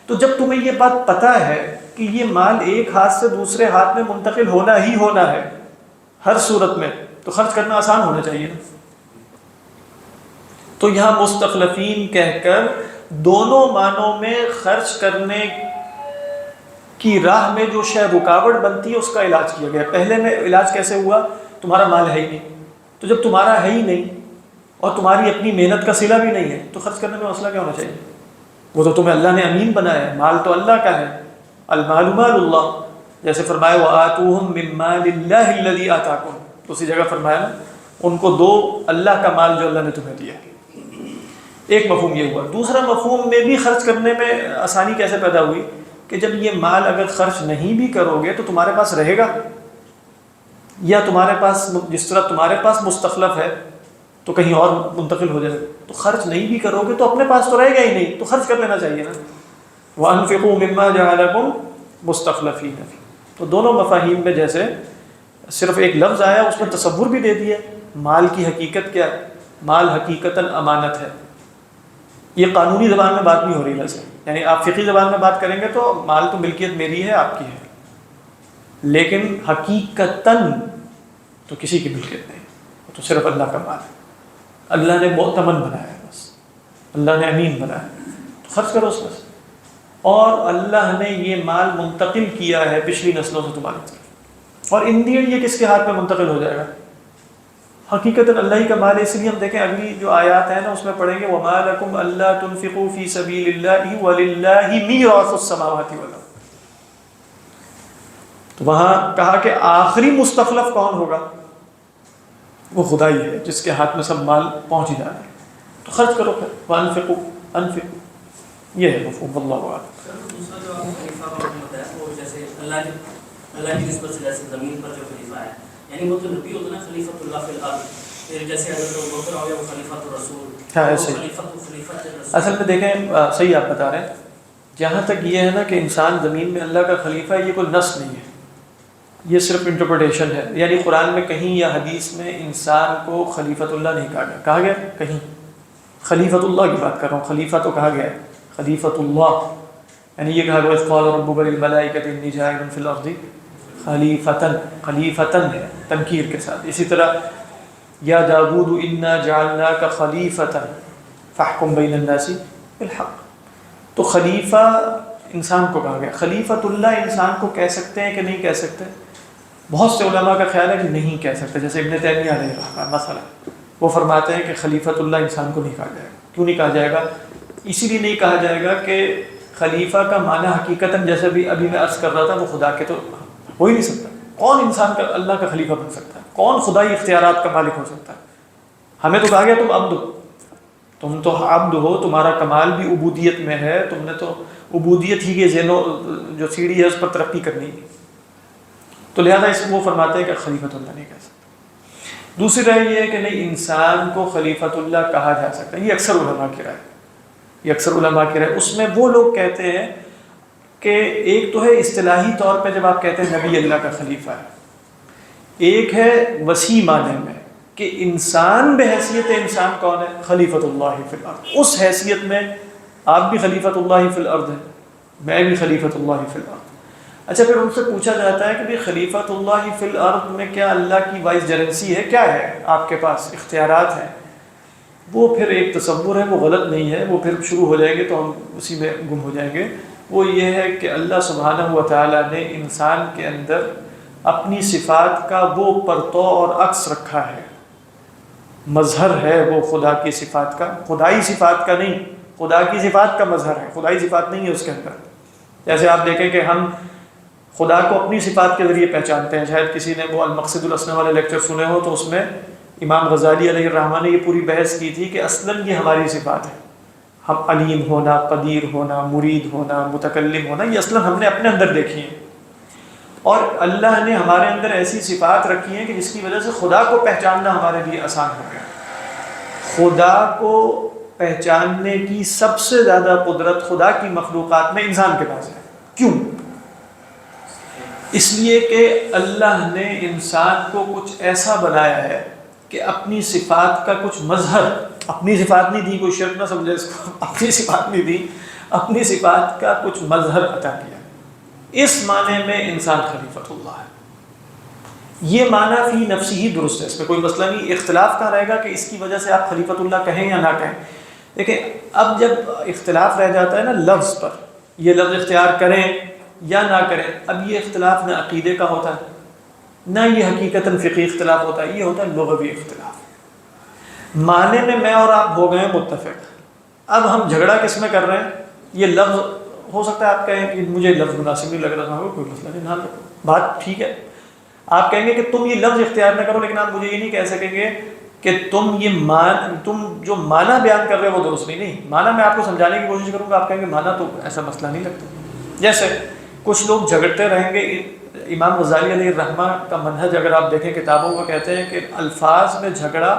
تو جب تمہیں یہ بات پتہ ہے کہ یہ مال ایک ہاتھ سے دوسرے ہاتھ میں منتقل ہونا ہی ہونا ہے ہر صورت میں، تو خرچ کرنا آسان ہونا چاہیے نا۔ تو یہاں مستخلفین کہہ کر دونوں معنوں میں خرچ کرنے کی راہ میں جو شے رکاوٹ بنتی ہے اس کا علاج کیا گیا۔ پہلے میں علاج کیسے ہوا؟ تمہارا مال ہے ہی نہیں، تو جب تمہارا ہے ہی نہیں اور تمہاری اپنی محنت کا صلہ بھی نہیں ہے تو خرچ کرنے میں مسئلہ کیا ہونا چاہیے؟ وہ تو تمہیں اللہ نے امین بنایا ہے، مال تو اللہ کا ہے، المال مال اللہ، جیسے فرمایا وَآتُوهُم مِّن مَّالِ اللَّهِ الَّذِي آتَاكُمْ، دوسری جگہ فرمایا نا ان کو دو اللہ کا مال جو اللہ نے تمہیں دیا۔ ایک مفہوم یہ ہوا۔ دوسرا مفہوم میں بھی خرچ کرنے میں آسانی کیسے پیدا ہوئی کہ جب یہ مال اگر خرچ نہیں بھی کرو گے تو تمہارے پاس رہے گا، یا تمہارے پاس جس طرح تمہارے پاس مستخلف ہے تو کہیں اور منتقل ہو جائے، تو خرچ نہیں بھی کرو گے تو اپنے پاس تو رہے گا ہی نہیں، تو خرچ کر لینا چاہیے نا۔ وَأَنفِقُوا مِمَّا جَعَلَكُم مُسْتَخْلَفِينَ فِيهِ، تو دونوں مفاہیم میں جیسے صرف ایک لفظ آیا اس میں تصور بھی دے دیا۔ مال کی حقیقت کیا ہے؟ مال حقیقتاً امانت ہے۔ یہ قانونی زبان میں بات نہیں ہو رہی ویسے، یعنی آپ فقہی زبان میں بات کریں گے تو مال تو ملکیت میری ہے، آپ کی ہے، لیکن حقیقتاً تو کسی کی ملکیت نہیں، تو صرف اللہ کا مال ہے، اللہ نے مؤتمن بنایا ہے، بس اللہ نے امین بنایا ہے، تو خرچ کرو اس میں سے۔ اور اللہ نے یہ مال منتقل کیا ہے پچھلی نسلوں سے تمہاری طرف، اور ان دی اینڈ یہ کس کے ہاتھ میں منتقل ہو جائے گا؟ حقیقتاً اللہ ہی کا مال ہے۔ اس لیے ہم دیکھیں اگلی جو آیات ہیں نا اس میں پڑھیں گے وَمَا لَكُمْ أَلَّا تُنْفِقُوا فِي سَبِيلِ اللَّهِ وَلِلَّهِ مِيرَاثُ السَّمَاوَاتِ وَالْأَرْضِ، تو وہاں کہا کہ آخری مستخلف کون ہوگا؟ وہ خدا ہی ہے جس کے ہاتھ میں سب مال پہنچ جانا ہے، تو خرچ کرو پھر وَأَنفِقُوا أَنفِقُوا، یہ ہے مفہوم۔ اللہ اعلم۔ دوسرا جو خلیفہ کا مطلب ہے وہ جیسے اللہ کی نسبت سے جیسے زمین پر جو خلیفہ ہے، یعنی وہ تو نبی ہوتا نا خلیفۃ اللہ فی الارض، پھر جیسے حضرت ابوبکر ہو گیا وہ خلیفۃ الرسول، ہاں ایسے خلیفۃ اصل میں دیکھیں صحیح آپ بتا رہے ہیں، جہاں تک یہ ہے نا کہ انسان زمین میں اللہ کا خلیفہ ہے، یہ کوئی نص نہیں ہے، یہ صرف انٹرپریٹیشن ہے۔ یعنی قرآن میں کہیں یا حدیث میں انسان کو خلیفۃ اللہ نہیں کہا گیا، کہا گیا کہیں خلیفۃ اللہ کی بات کر رہا ہوں، خلیفہ تو کہا گیا ہے خلیفۃ اللہ، یعنی یہ کہا گیا اذ قال ربک للملائکۃ انی جاعل فی الارض خلیفتن، خلیفتن ہے تنکیر کے ساتھ۔ اسی طرح یا داود انا جعلناک خلیفتن فاحکم بین الناس بالحق، تو خلیفہ انسان کو کہا گیا۔ خلیفۃ اللہ انسان کو کہہ سکتے ہیں کہ نہیں کہہ سکتے؟ بہت سے علماء کا خیال ہے کہ نہیں کہہ سکتے، جیسے ابن تیمیہ علیہ رحمہ مثلا وہ فرماتے ہیں کہ خلیفۃ اللہ انسان کو نہیں کہا جائے گا۔ کیوں نہیں کہا جائے گا؟ اسی لیے نہیں کہا جائے گا کہ خلیفہ کا معنی حقیقتاً جیسے بھی ابھی میں عرض کر رہا تھا وہ خدا کے تو ہو ہی نہیں سکتا۔ کون انسان کا اللہ کا خلیفہ بن سکتا ہے؟ کون خدائی اختیارات کا مالک ہو سکتا ہے؟ ہمیں تو کہا گیا تم عبد ہو، تم تو عبد ہو، تمہارا کمال بھی عبودیت میں ہے، تم نے تو عبودیت ہی کے جو سیڑھی ہے اس پر ترقی کرنی ہے. تو لہذا اس وہ فرماتے ہیں کہ خلیفۃ اللہ نہیں کہہ سکتے. دوسری رائے یہ ہے کہ نہیں، انسان کو خلیفۃ اللہ کہا جا سکتا ہے. یہ اکثر علماء کی رائے، اس میں وہ لوگ کہتے ہیں کہ ایک تو ہے اصطلاحی طور پہ جب آپ کہتے ہیں نبی اللہ کا خلیفہ ہے، ایک ہے وسیع معنی میں کہ انسان بحیثیت انسان کون ہے؟ خلیفۃ اللہ فی الارض. اس حیثیت میں آپ بھی خلیفۃ اللہ فی الارض ہیں، میں بھی خلیفۃ اللہ فی الارض. اچھا، پھر ان سے پوچھا جاتا ہے کہ بھئی خلیفۃ اللہ فی الارض میں کیا اللہ کی وائس جرنسی ہے؟ کیا ہے آپ کے پاس اختیارات ہیں؟ وہ پھر ایک تصور ہے، وہ غلط نہیں ہے، وہ پھر شروع ہو جائیں گے تو ہم اسی میں گم ہو جائیں گے. وہ یہ ہے کہ اللہ سبحانہ و تعالیٰ نے انسان کے اندر اپنی صفات کا وہ پرتو اور عکس رکھا ہے، مظہر ہے وہ خدا کی صفات کا، خدائی صفات کا نہیں، خدا کی صفات کا مظہر ہے، خدائی صفات نہیں ہے اس کے اندر. جیسے آپ دیکھیں کہ ہم خدا کو اپنی صفات کے ذریعے پہچانتے ہیں. شاید کسی نے وہ المقصد الاسنا والے لیکچر سنے ہو تو اس میں امام غزالی علیہ الرحمہ نے یہ پوری بحث کی تھی کہ اصلاً یہ ہماری صفات ہے. ہم علیم ہونا، قدیر ہونا، مرید ہونا، متکلم ہونا، یہ اصلاً ہم نے اپنے اندر دیکھی ہیں. اور اللہ نے ہمارے اندر ایسی صفات رکھی ہیں کہ جس کی وجہ سے خدا کو پہچاننا ہمارے لیے آسان ہو گیا. خدا کو پہچاننے کی سب سے زیادہ قدرت خدا کی مخلوقات میں انسان کے پاس ہے. کیوں؟ اس لیے کہ اللہ نے انسان کو کچھ ایسا بنایا ہے کہ اپنی صفات کا کچھ مظہر، اپنی صفات نہیں دی، کوئی شرک نہ سمجھے اس کو، اپنی صفات نہیں دی، اپنی صفات کا کچھ مظہر عطا کیا. اس معنی میں انسان خلیفۃ اللہ ہے. یہ معنی فی نفسی ہی درست ہے، اس میں کوئی مسئلہ نہیں. اختلاف کہاں رہے گا کہ اس کی وجہ سے آپ خلیفۃ اللہ کہیں یا نہ کہیں. دیکھیں، اب جب اختلاف رہ جاتا ہے نا لفظ پر، یہ لفظ اختیار کریں یا نہ کریں، اب یہ اختلاف نہ عقیدے کا ہوتا ہے، نہ یہ حقیقتاً فقہی اختلاف ہوتا ہے، یہ ہوتا ہے لغوی اختلاف. معنی میں میں اور آپ ہو گئے متفق. اب ہم جھگڑا کس میں کر رہے ہیں؟ یہ لفظ ہو سکتا ہے آپ کہیں کہ مجھے لفظ مناسب نہیں لگ رہا تھا، کوئی مسئلہ نہیں، نہ لگو، بات ٹھیک ہے. آپ کہیں گے کہ تم یہ لفظ اختیار نہ کرو، لیکن آپ مجھے یہ نہیں کہہ سکیں گے کہ تم جو معنی بیان کر رہے ہو وہ درست نہیں. معنی میں آپ کو سمجھانے کی کوشش کروں گا، آپ کہیں گے معنی تو ایسا مسئلہ نہیں لگتا. جیسے کچھ لوگ جھگڑتے رہیں گے. امام غزالی علیہ الرحمہ کا منہج اگر آپ دیکھیں کتابوں کو، کہتے ہیں کہ الفاظ میں جھگڑا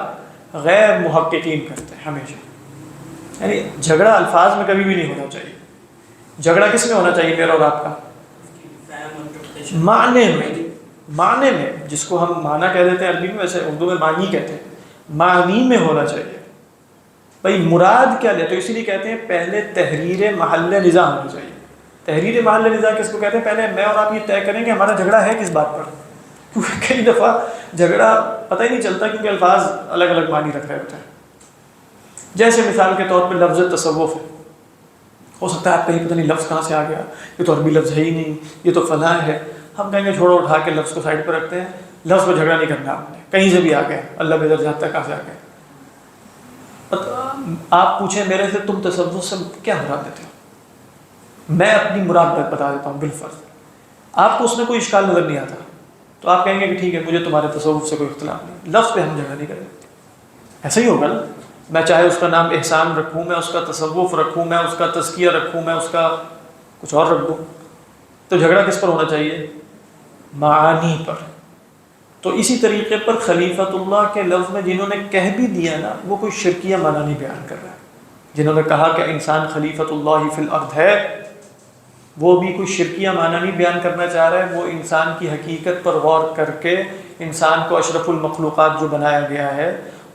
غیر محققین کرتے ہیں ہمیشہ. یعنی جھگڑا الفاظ میں کبھی بھی نہیں ہونا چاہیے. جھگڑا کس میں ہونا چاہیے میرا اور آپ کا؟ معنی میں، جس کو ہم معنی کہہ دیتے ہیں عربی میں، ویسے اردو میں معنی کہتے ہیں. معنی میں ہونا چاہیے. بھائی مراد کیا لے؟ تو اسی لیے کہتے ہیں پہلے تحریر محل نزاع ہونا چاہیے. تحریر محل نزاع کس کو کہتے ہیں؟ پہلے میں اور آپ یہ طے کریں کہ ہمارا جھگڑا ہے کس بات پر. کیونکہ کئی دفعہ جھگڑا پتہ ہی نہیں چلتا کیونکہ الفاظ الگ الگ معنی رکھ رہے ہوتے ہیں. جیسے مثال کے طور پہ لفظ تصوف ہے. ہو سکتا ہے آپ کہیں پتہ نہیں لفظ کہاں سے آ گیا، یہ تو عربی لفظ ہے ہی نہیں، یہ تو فلاں ہے. ہم کہیں گے چھوڑو، اٹھا کے لفظ کو سائڈ پہ رکھتے ہیں. لفظ پہ جھگڑا نہیں کرنا آپ نے، کہیں سے بھی آ گیا، اللہ بے در جاتا ہے کہاں سے آ گیا. آپ پوچھیں میرے سے تم تصوف سے کیا مراد دیتے ہو، میں اپنی مراد بتا دیتا ہوں بالفرض. آپ کو اس میں کوئی اشکال نظر نہیں آتا تو آپ کہیں گے کہ ٹھیک ہے مجھے تمہارے تصوف سے کوئی اختلاف نہیں، لفظ پہ ہم جھگڑا نہیں کریں. ایسا ہی ہوگا نا. میں چاہے اس کا نام احسان رکھوں، میں اس کا تصوف رکھوں، میں اس کا تزکیہ رکھوں، میں اس کا کچھ اور رکھ دوں، تو جھگڑا کس پر ہونا چاہیے؟ معانی پر. تو اسی طریقے پر خلیفۃ اللہ کے لفظ میں جنہوں نے کہہ بھی دیا نا، وہ کوئی شرکیہ معنی نہیں بیان کر رہا ہے. جنہوں نے کہا کہ انسان خلیفۃ اللہ فی الارض ہے، وہ بھی کوئی شرکیہ معنی نہیں بیان کرنا چاہ رہا ہے. وہ انسان کی حقیقت پر غور کر کے انسان کو اشرف المخلوقات جو بنایا گیا ہے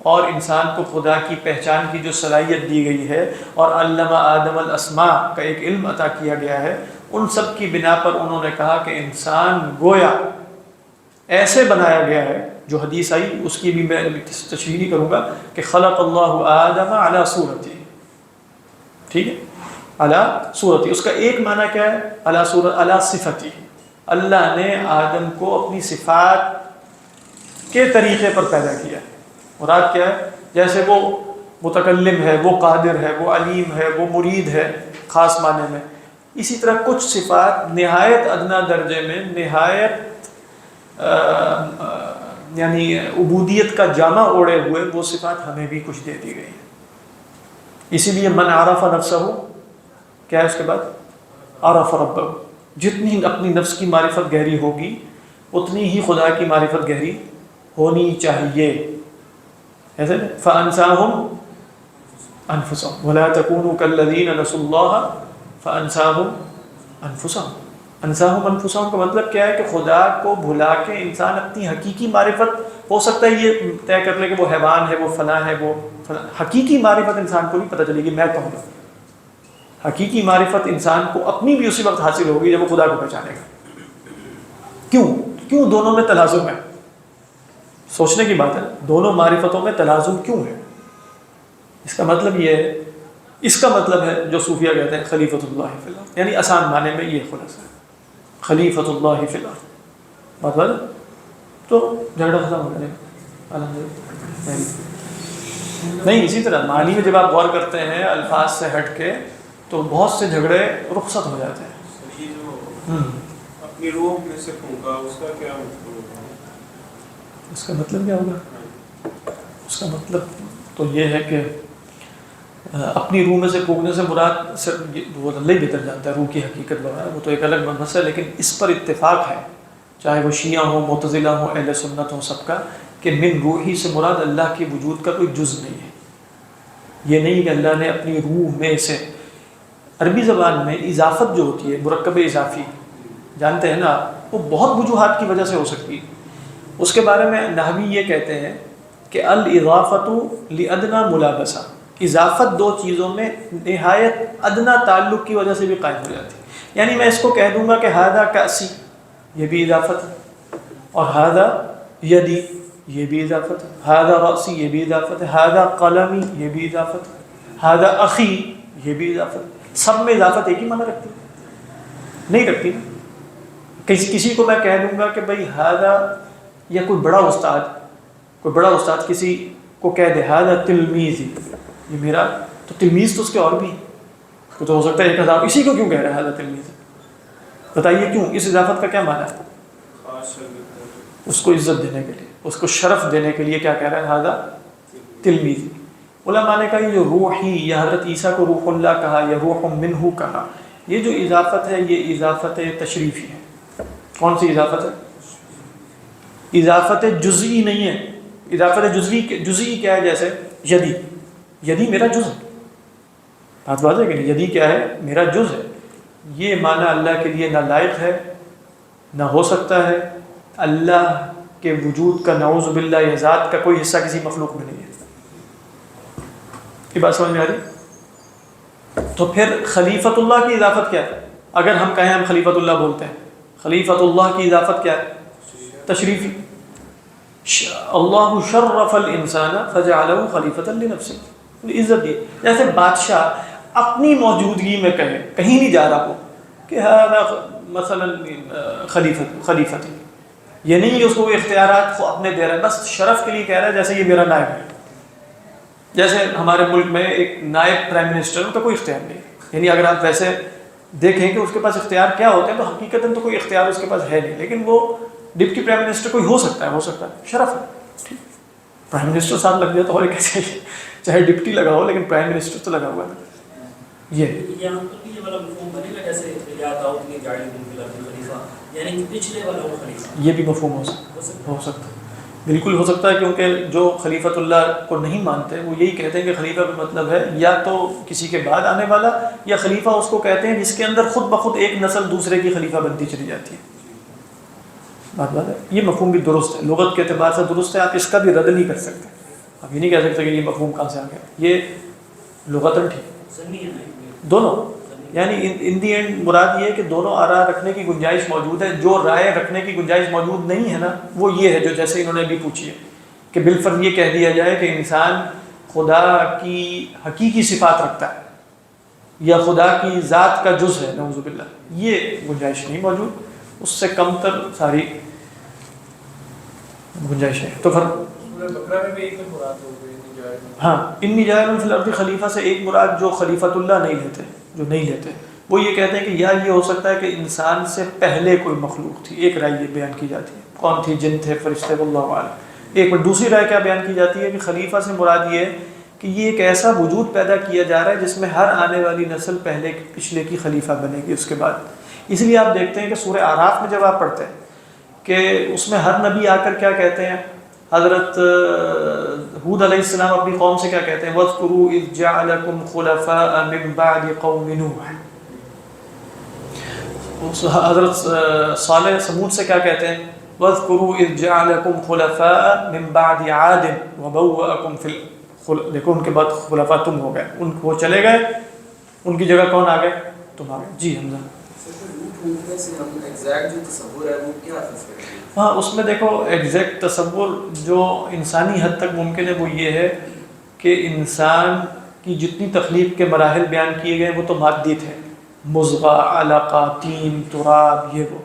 اور انسان کو خدا کی پہچان کی جو صلاحیت دی گئی ہے اور علم آدم الاسماء کا ایک علم عطا کیا گیا ہے، ان سب کی بنا پر انہوں نے کہا کہ انسان گویا ایسے بنایا گیا ہے. جو حدیث آئی اس کی بھی میں تشریح نہیں کروں گا کہ خلق اللہ آدم علی صورتی، ٹھیک ہے، علی صورتی. اس کا ایک معنی کیا ہے؟ علی صورت، علی صفتی. اللہ نے آدم کو اپنی صفات کے طریقے پر پیدا کیا. مراد کیا ہے؟ جیسے وہ متکلم ہے، وہ قادر ہے، وہ علیم ہے، وہ مرید ہے خاص معنی میں، اسی طرح کچھ صفات نہایت ادنا درجے میں، نہایت یعنی عبودیت کا جامہ اوڑے ہوئے وہ صفات ہمیں بھی کچھ دے دی گئی ہیں. اسی لیے من عرف نفسہ، کیا ہے اس کے بعد؟ عرف ربہ. جتنی اپنی نفس کی معرفت گہری ہوگی اتنی ہی خدا کی معرفت گہری ہونی چاہیے. ایسے فَأَنْسَاهُمْ أَنفُسَهُمْ وَلَا تَكُونُوا كَالَّذِينَ نَسُوا اللَّهَ فَأَنْسَاهُمْ أَنفُسَهُمْ. انساہم انفسہم کا مطلب کیا ہے کہ خدا کو بھلا کے انسان اپنی حقیقی معرفت، ہو سکتا ہے یہ طے کر لے کہ وہ حیوان ہے، وہ فلاں ہے، وہ فلاں. حقیقی معرفت انسان کو نہیں پتہ چلے گی میں کہوں گا. حقیقی معرفت انسان کو اپنی بھی اسی وقت حاصل ہوگی جب وہ خدا کو پہچانے گا. کیوں دونوں میں تلازم ہے؟ سوچنے کی بات ہے. دونوں معرفتوں میں تلازم کیوں ہے؟ اس کا مطلب یہ ہے، اس کا مطلب ہے جو صوفیہ کہتے ہیں خلیفۃ اللہ فی الارض، یعنی آسان معنی میں یہ خلاصہ ہے خلیفۃ اللہ فی الارض. مطلب تو جھگڑا ختم ہو جائے گا الحمدللہ. نہیں اسی طرح معنی میں جب آپ غور کرتے ہیں الفاظ سے ہٹ کے تو بہت سے جھگڑے رخصت ہو جاتے ہیں. یہ جو اپنی روح میں سے پھونکا اس کا کیا مطلب ہوگا؟ اس کا مطلب کیا ہوگا؟ اس کا مطلب تو یہ ہے کہ اپنی روح میں سے پھونکنے سے مراد وہ اللہ ہی بہتر جانتا ہے روح کی حقیقت وغیرہ، وہ تو ایک الگ مسئلہ ہے. لیکن اس پر اتفاق ہے چاہے وہ شیعہ ہوں، معتزلہ ہوں، اہل سنت ہوں، سب کا، کہ من روحی سے مراد اللہ کے وجود کا کوئی جز نہیں ہے. یہ نہیں کہ اللہ نے اپنی روح میں سے، عربی زبان میں اضافت جو ہوتی ہے مرکب اضافی جانتے ہیں نا، وہ بہت وجوہات کی وجہ سے ہو سکتی ہے. اس کے بارے میں نحوی یہ کہتے ہیں کہ الاضافۃ لادنی ملابسہ، اضافت دو چیزوں میں نہایت ادنا تعلق کی وجہ سے بھی قائم ہو جاتی ہے. یعنی میں اس کو کہہ دوں گا کہ ہذا کأسی، یہ بھی اضافت ہے، اور ہذا یدی، یہ بھی اضافت ہے، ہذا رأسی، یہ بھی اضافت ہے، ہذا قلمی، یہ بھی اضافت ہے، ہذا اخی، یہ بھی اضافت ہے. سب میں اضافت ایک ہی معنی رکھتی نہیں رکھتی. کسی کو میں کہہ دوں گا کہ بھائی ہذا، یا کوئی بڑا استاد کسی کو کہہ دے ہذا تلمیذی، یہ میرا، تو تلمیذ تو اس کے اور بھی ہیں، تو ہو سکتا ہے 1000. اسی کو کیوں کہہ رہا ہے ہذا تلمیذ؟ بتائیے کیوں؟ اس اضافت کا کیا معنی ہے؟ اس کو عزت دینے کے لیے، اس کو شرف دینے کے لیے کیا کہہ رہا ہے؟ ہذا تلمیذی. علماء نے کہا یہ جو روحی، یا حضرت عیسیٰ کو روح اللہ کہا یا روح منہ کہا، یہ جو اضافت ہے یہ اضافت تشریفی ہے. کون سی اضافت ہے؟ اضافت جزئی نہیں ہے. اضافت جزئی کیا ہے؟ جیسے یدی میرا جز ہے، بات واضح ہے کہ نہیں؟ یدی کیا ہے؟ میرا جز ہے. یہ معنی اللہ کے لیے نہ لائق ہے نہ ہو سکتا ہے. اللہ کے وجود کا نعوذ باللہ یا ذات کا کوئی حصہ کسی مخلوق میں نہیں ہے. یہ بات سمجھ میں آ رہی؟ تو پھر خلیفۃ اللہ کی اضافت کیا ہے؟ اگر ہم کہیں ہم خلیفۃ اللہ بولتے ہیں، خلیفۃ اللہ کی اضافت کیا ہے؟ تشریفی. اللہ شرف الانسان فجعلہ خلیفۃ لنفسہ، عزت دی. جیسے بادشاہ اپنی موجودگی میں کہے، کہیں نہیں جا رہا ہو، کہ ہذا مثلا خلیفتی، یہ نہیں کہ اس کو اختیارات کو اپنے دے رہا ہے، بس شرف کے لیے کہہ رہا ہے جیسے یہ میرا نائب ہے. جیسے ہمارے ملک میں ایک نائب پرائم منسٹر، ان کا کوئی اختیار نہیں. یعنی اگر آپ ویسے دیکھیں کہ اس کے پاس اختیار کیا ہوتے ہیں تو حقیقتاً تو کوئی اختیار اس کے پاس ہے نہیں، لیکن وہ ڈپٹی پرائم منسٹر کوئی ہو سکتا ہے، شرف ہے. پرائم منسٹر ساتھ لگ جائے تو اور کیسے، چاہے ڈپٹی لگا ہو لیکن پرائم منسٹر تو لگا ہوا ہے. یہ بھی مفہوم ہو سکتا ہے، بالکل ہو سکتا ہے. کیونکہ جو خلیفۃ اللہ کو نہیں مانتے وہ یہی کہتے ہیں کہ خلیفہ کا مطلب ہے یا تو کسی کے بعد آنے والا، یا خلیفہ اس کو کہتے ہیں جس کے اندر خود بخود ایک نسل دوسرے کی خلیفہ بنتی چلی جاتی ہے. بات ہے. یہ مفہوم بھی درست ہے، لغت کے اعتبار سے درست ہے. آپ اس کا بھی رد نہیں کر سکتے، آپ یہ نہیں کہہ سکتے کہ یہ مفہوم کہاں سے آ گیا. یہ لغتاً ٹھیک دونوں، یعنی ان دی اینڈ مراد یہ ہے کہ دونوں آراء رکھنے کی گنجائش موجود ہے. جو رائے رکھنے کی گنجائش موجود نہیں ہے نا، وہ یہ ہے جو جیسے انہوں نے بھی پوچھی ہے کہ بالفرض یہ کہہ دیا جائے کہ انسان خدا کی حقیقی صفات رکھتا ہے یا خدا کی ذات کا جز ہے، نعوذ باللہ. یہ گنجائش نہیں موجود، اس سے کم تر ساری گنجائش ہے. تو ہاں، انی جاعل فی الارض خلیفہ سے ایک مراد جو خلیفۃ اللہ نہیں لیتے، وہ یہ کہتے ہیں کہ یا یہ ہو سکتا ہے کہ انسان سے پہلے کوئی مخلوق تھی. ایک رائے یہ بیان کی جاتی ہے، کون تھی؟ جن تھے، فرشتے، واللہ اعلم. ایک دوسری رائے کیا بیان کی جاتی ہے کہ خلیفہ سے مراد یہ ہے کہ یہ ایک ایسا وجود پیدا کیا جا رہا ہے جس میں ہر آنے والی نسل پہلے پچھلے کی خلیفہ بنے گی اس کے بعد. اس لیے آپ دیکھتے ہیں کہ سورہ اعراف میں جب آپ پڑھتے ہیں کہ اس میں ہر نبی آ کر کیا کہتے ہیں. حضرت ہود علیہ السلام اپنی قوم سے کیا کہتے ہیں, وَاذْكُرُوا إِذْ جَعَلَكُمْ خُلَفَاءَ مِن بَعْدِ قَوْمِ نُوحٍ. حضرت صالح سمود سے کیا کہتے ہیں, وَاذْكُرُوا إِذْ جَعَلَكُمْ خُلَفَاءَ مِن بَعْدِ عَادٍ وَبَوَّأَكُمْ فِي دیکھو ان کے بعد خلفاء تم ہو گئے, ان وہ چلے گئے, ان کی جگہ کون آ گئے, تم آ گئے. جی حمزہ. ہاں اس میں دیکھو ایگزیکٹ تصور جو انسانی حد تک ممکن ہے وہ یہ ہے کہ انسان کی جتنی تخلیق کے مراحل بیان کیے گئے وہ تو مادی تھے, مضغہ, علقہ, طین, تراب, یہ وہ.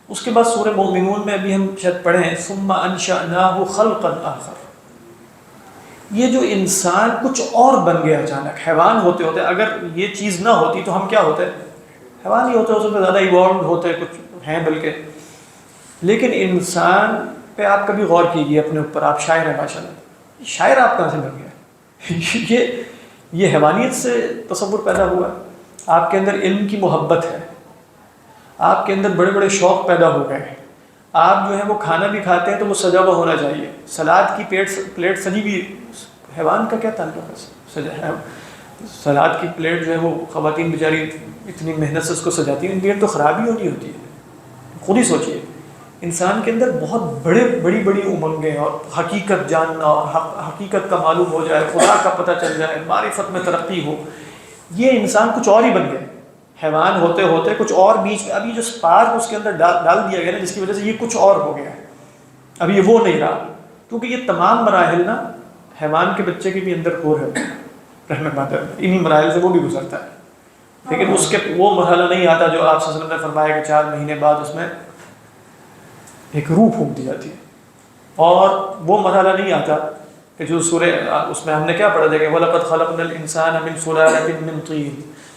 اس کے بعد سورہ مومنون میں ابھی ہم شاید پڑھیں ثم انشأناہ خلقا آخر. یہ جو انسان کچھ اور بن گیا اچانک, حیوان ہوتے ہوتے, اگر یہ چیز نہ ہوتی تو ہم کیا ہوتے, حیوان ہی ہوتے, اس سے زیادہ ایوالوڈ ہوتے کچھ ہیں بلکہ. لیکن انسان پہ آپ کبھی غور کیجیے اپنے اوپر, آپ شاعر ہیں ماشاء اللہ, شاعر آپ کہاں سے بن گئے؟ یہ حیوانیت سے تصور پیدا ہوا. آپ کے اندر علم کی محبت ہے, آپ کے اندر بڑے بڑے شوق پیدا ہو گئے. آپ جو ہے وہ کھانا بھی کھاتے ہیں تو وہ سجا ہوا ہونا چاہیے. سلاد کی پلیٹ سجی بھی, حیوان کا کیا تعلق ہے سجا ہے؟ سلاد کی پلیٹ جو ہے وہ خواتین بیچاری اتنی محنت سے اس کو سجاتی ہیں, ان کی تو خرابی ہونی ہوتی ہے. خود ہی سوچیے, انسان کے اندر بہت بڑی امنگیں اور حقیقت جاننا اور حقیقت کا معلوم ہو جائے, خدا کا پتہ چل جائے, معرفت میں ترقی ہو, یہ انسان کچھ اور ہی بن گئے. حیوان ہوتے ہوتے کچھ اور بیچ میں, ابھی جو سپارک اس کے اندر ڈال دیا گیا نا, جس کی وجہ سے یہ کچھ اور ہو گیا ہے, اب یہ وہ نہیں رہا. کیونکہ یہ تمام مراحل نا حیوان کے بچے کے بھی اندر ہو رہے ہیں, رحمہ مادر, انہی مراحل سے وہ بھی گزرتا ہے. لیکن اس کے وہ مرحلہ نہیں آتا جو آپ صلی اللہ علیہ وسلم نے فرمایا کہ 4 مہینے بعد اس میں ایک روح پھونک دی جاتی ہے. اور وہ مرحلہ نہیں آتا کہ جو سورہ اس میں ہم نے کیا پڑھا تھا کہ وَلَقَدْ خَلَقْنَا الْإِنسَانَ مِنْ سُلَالَةٍ مِنْ طِينٍ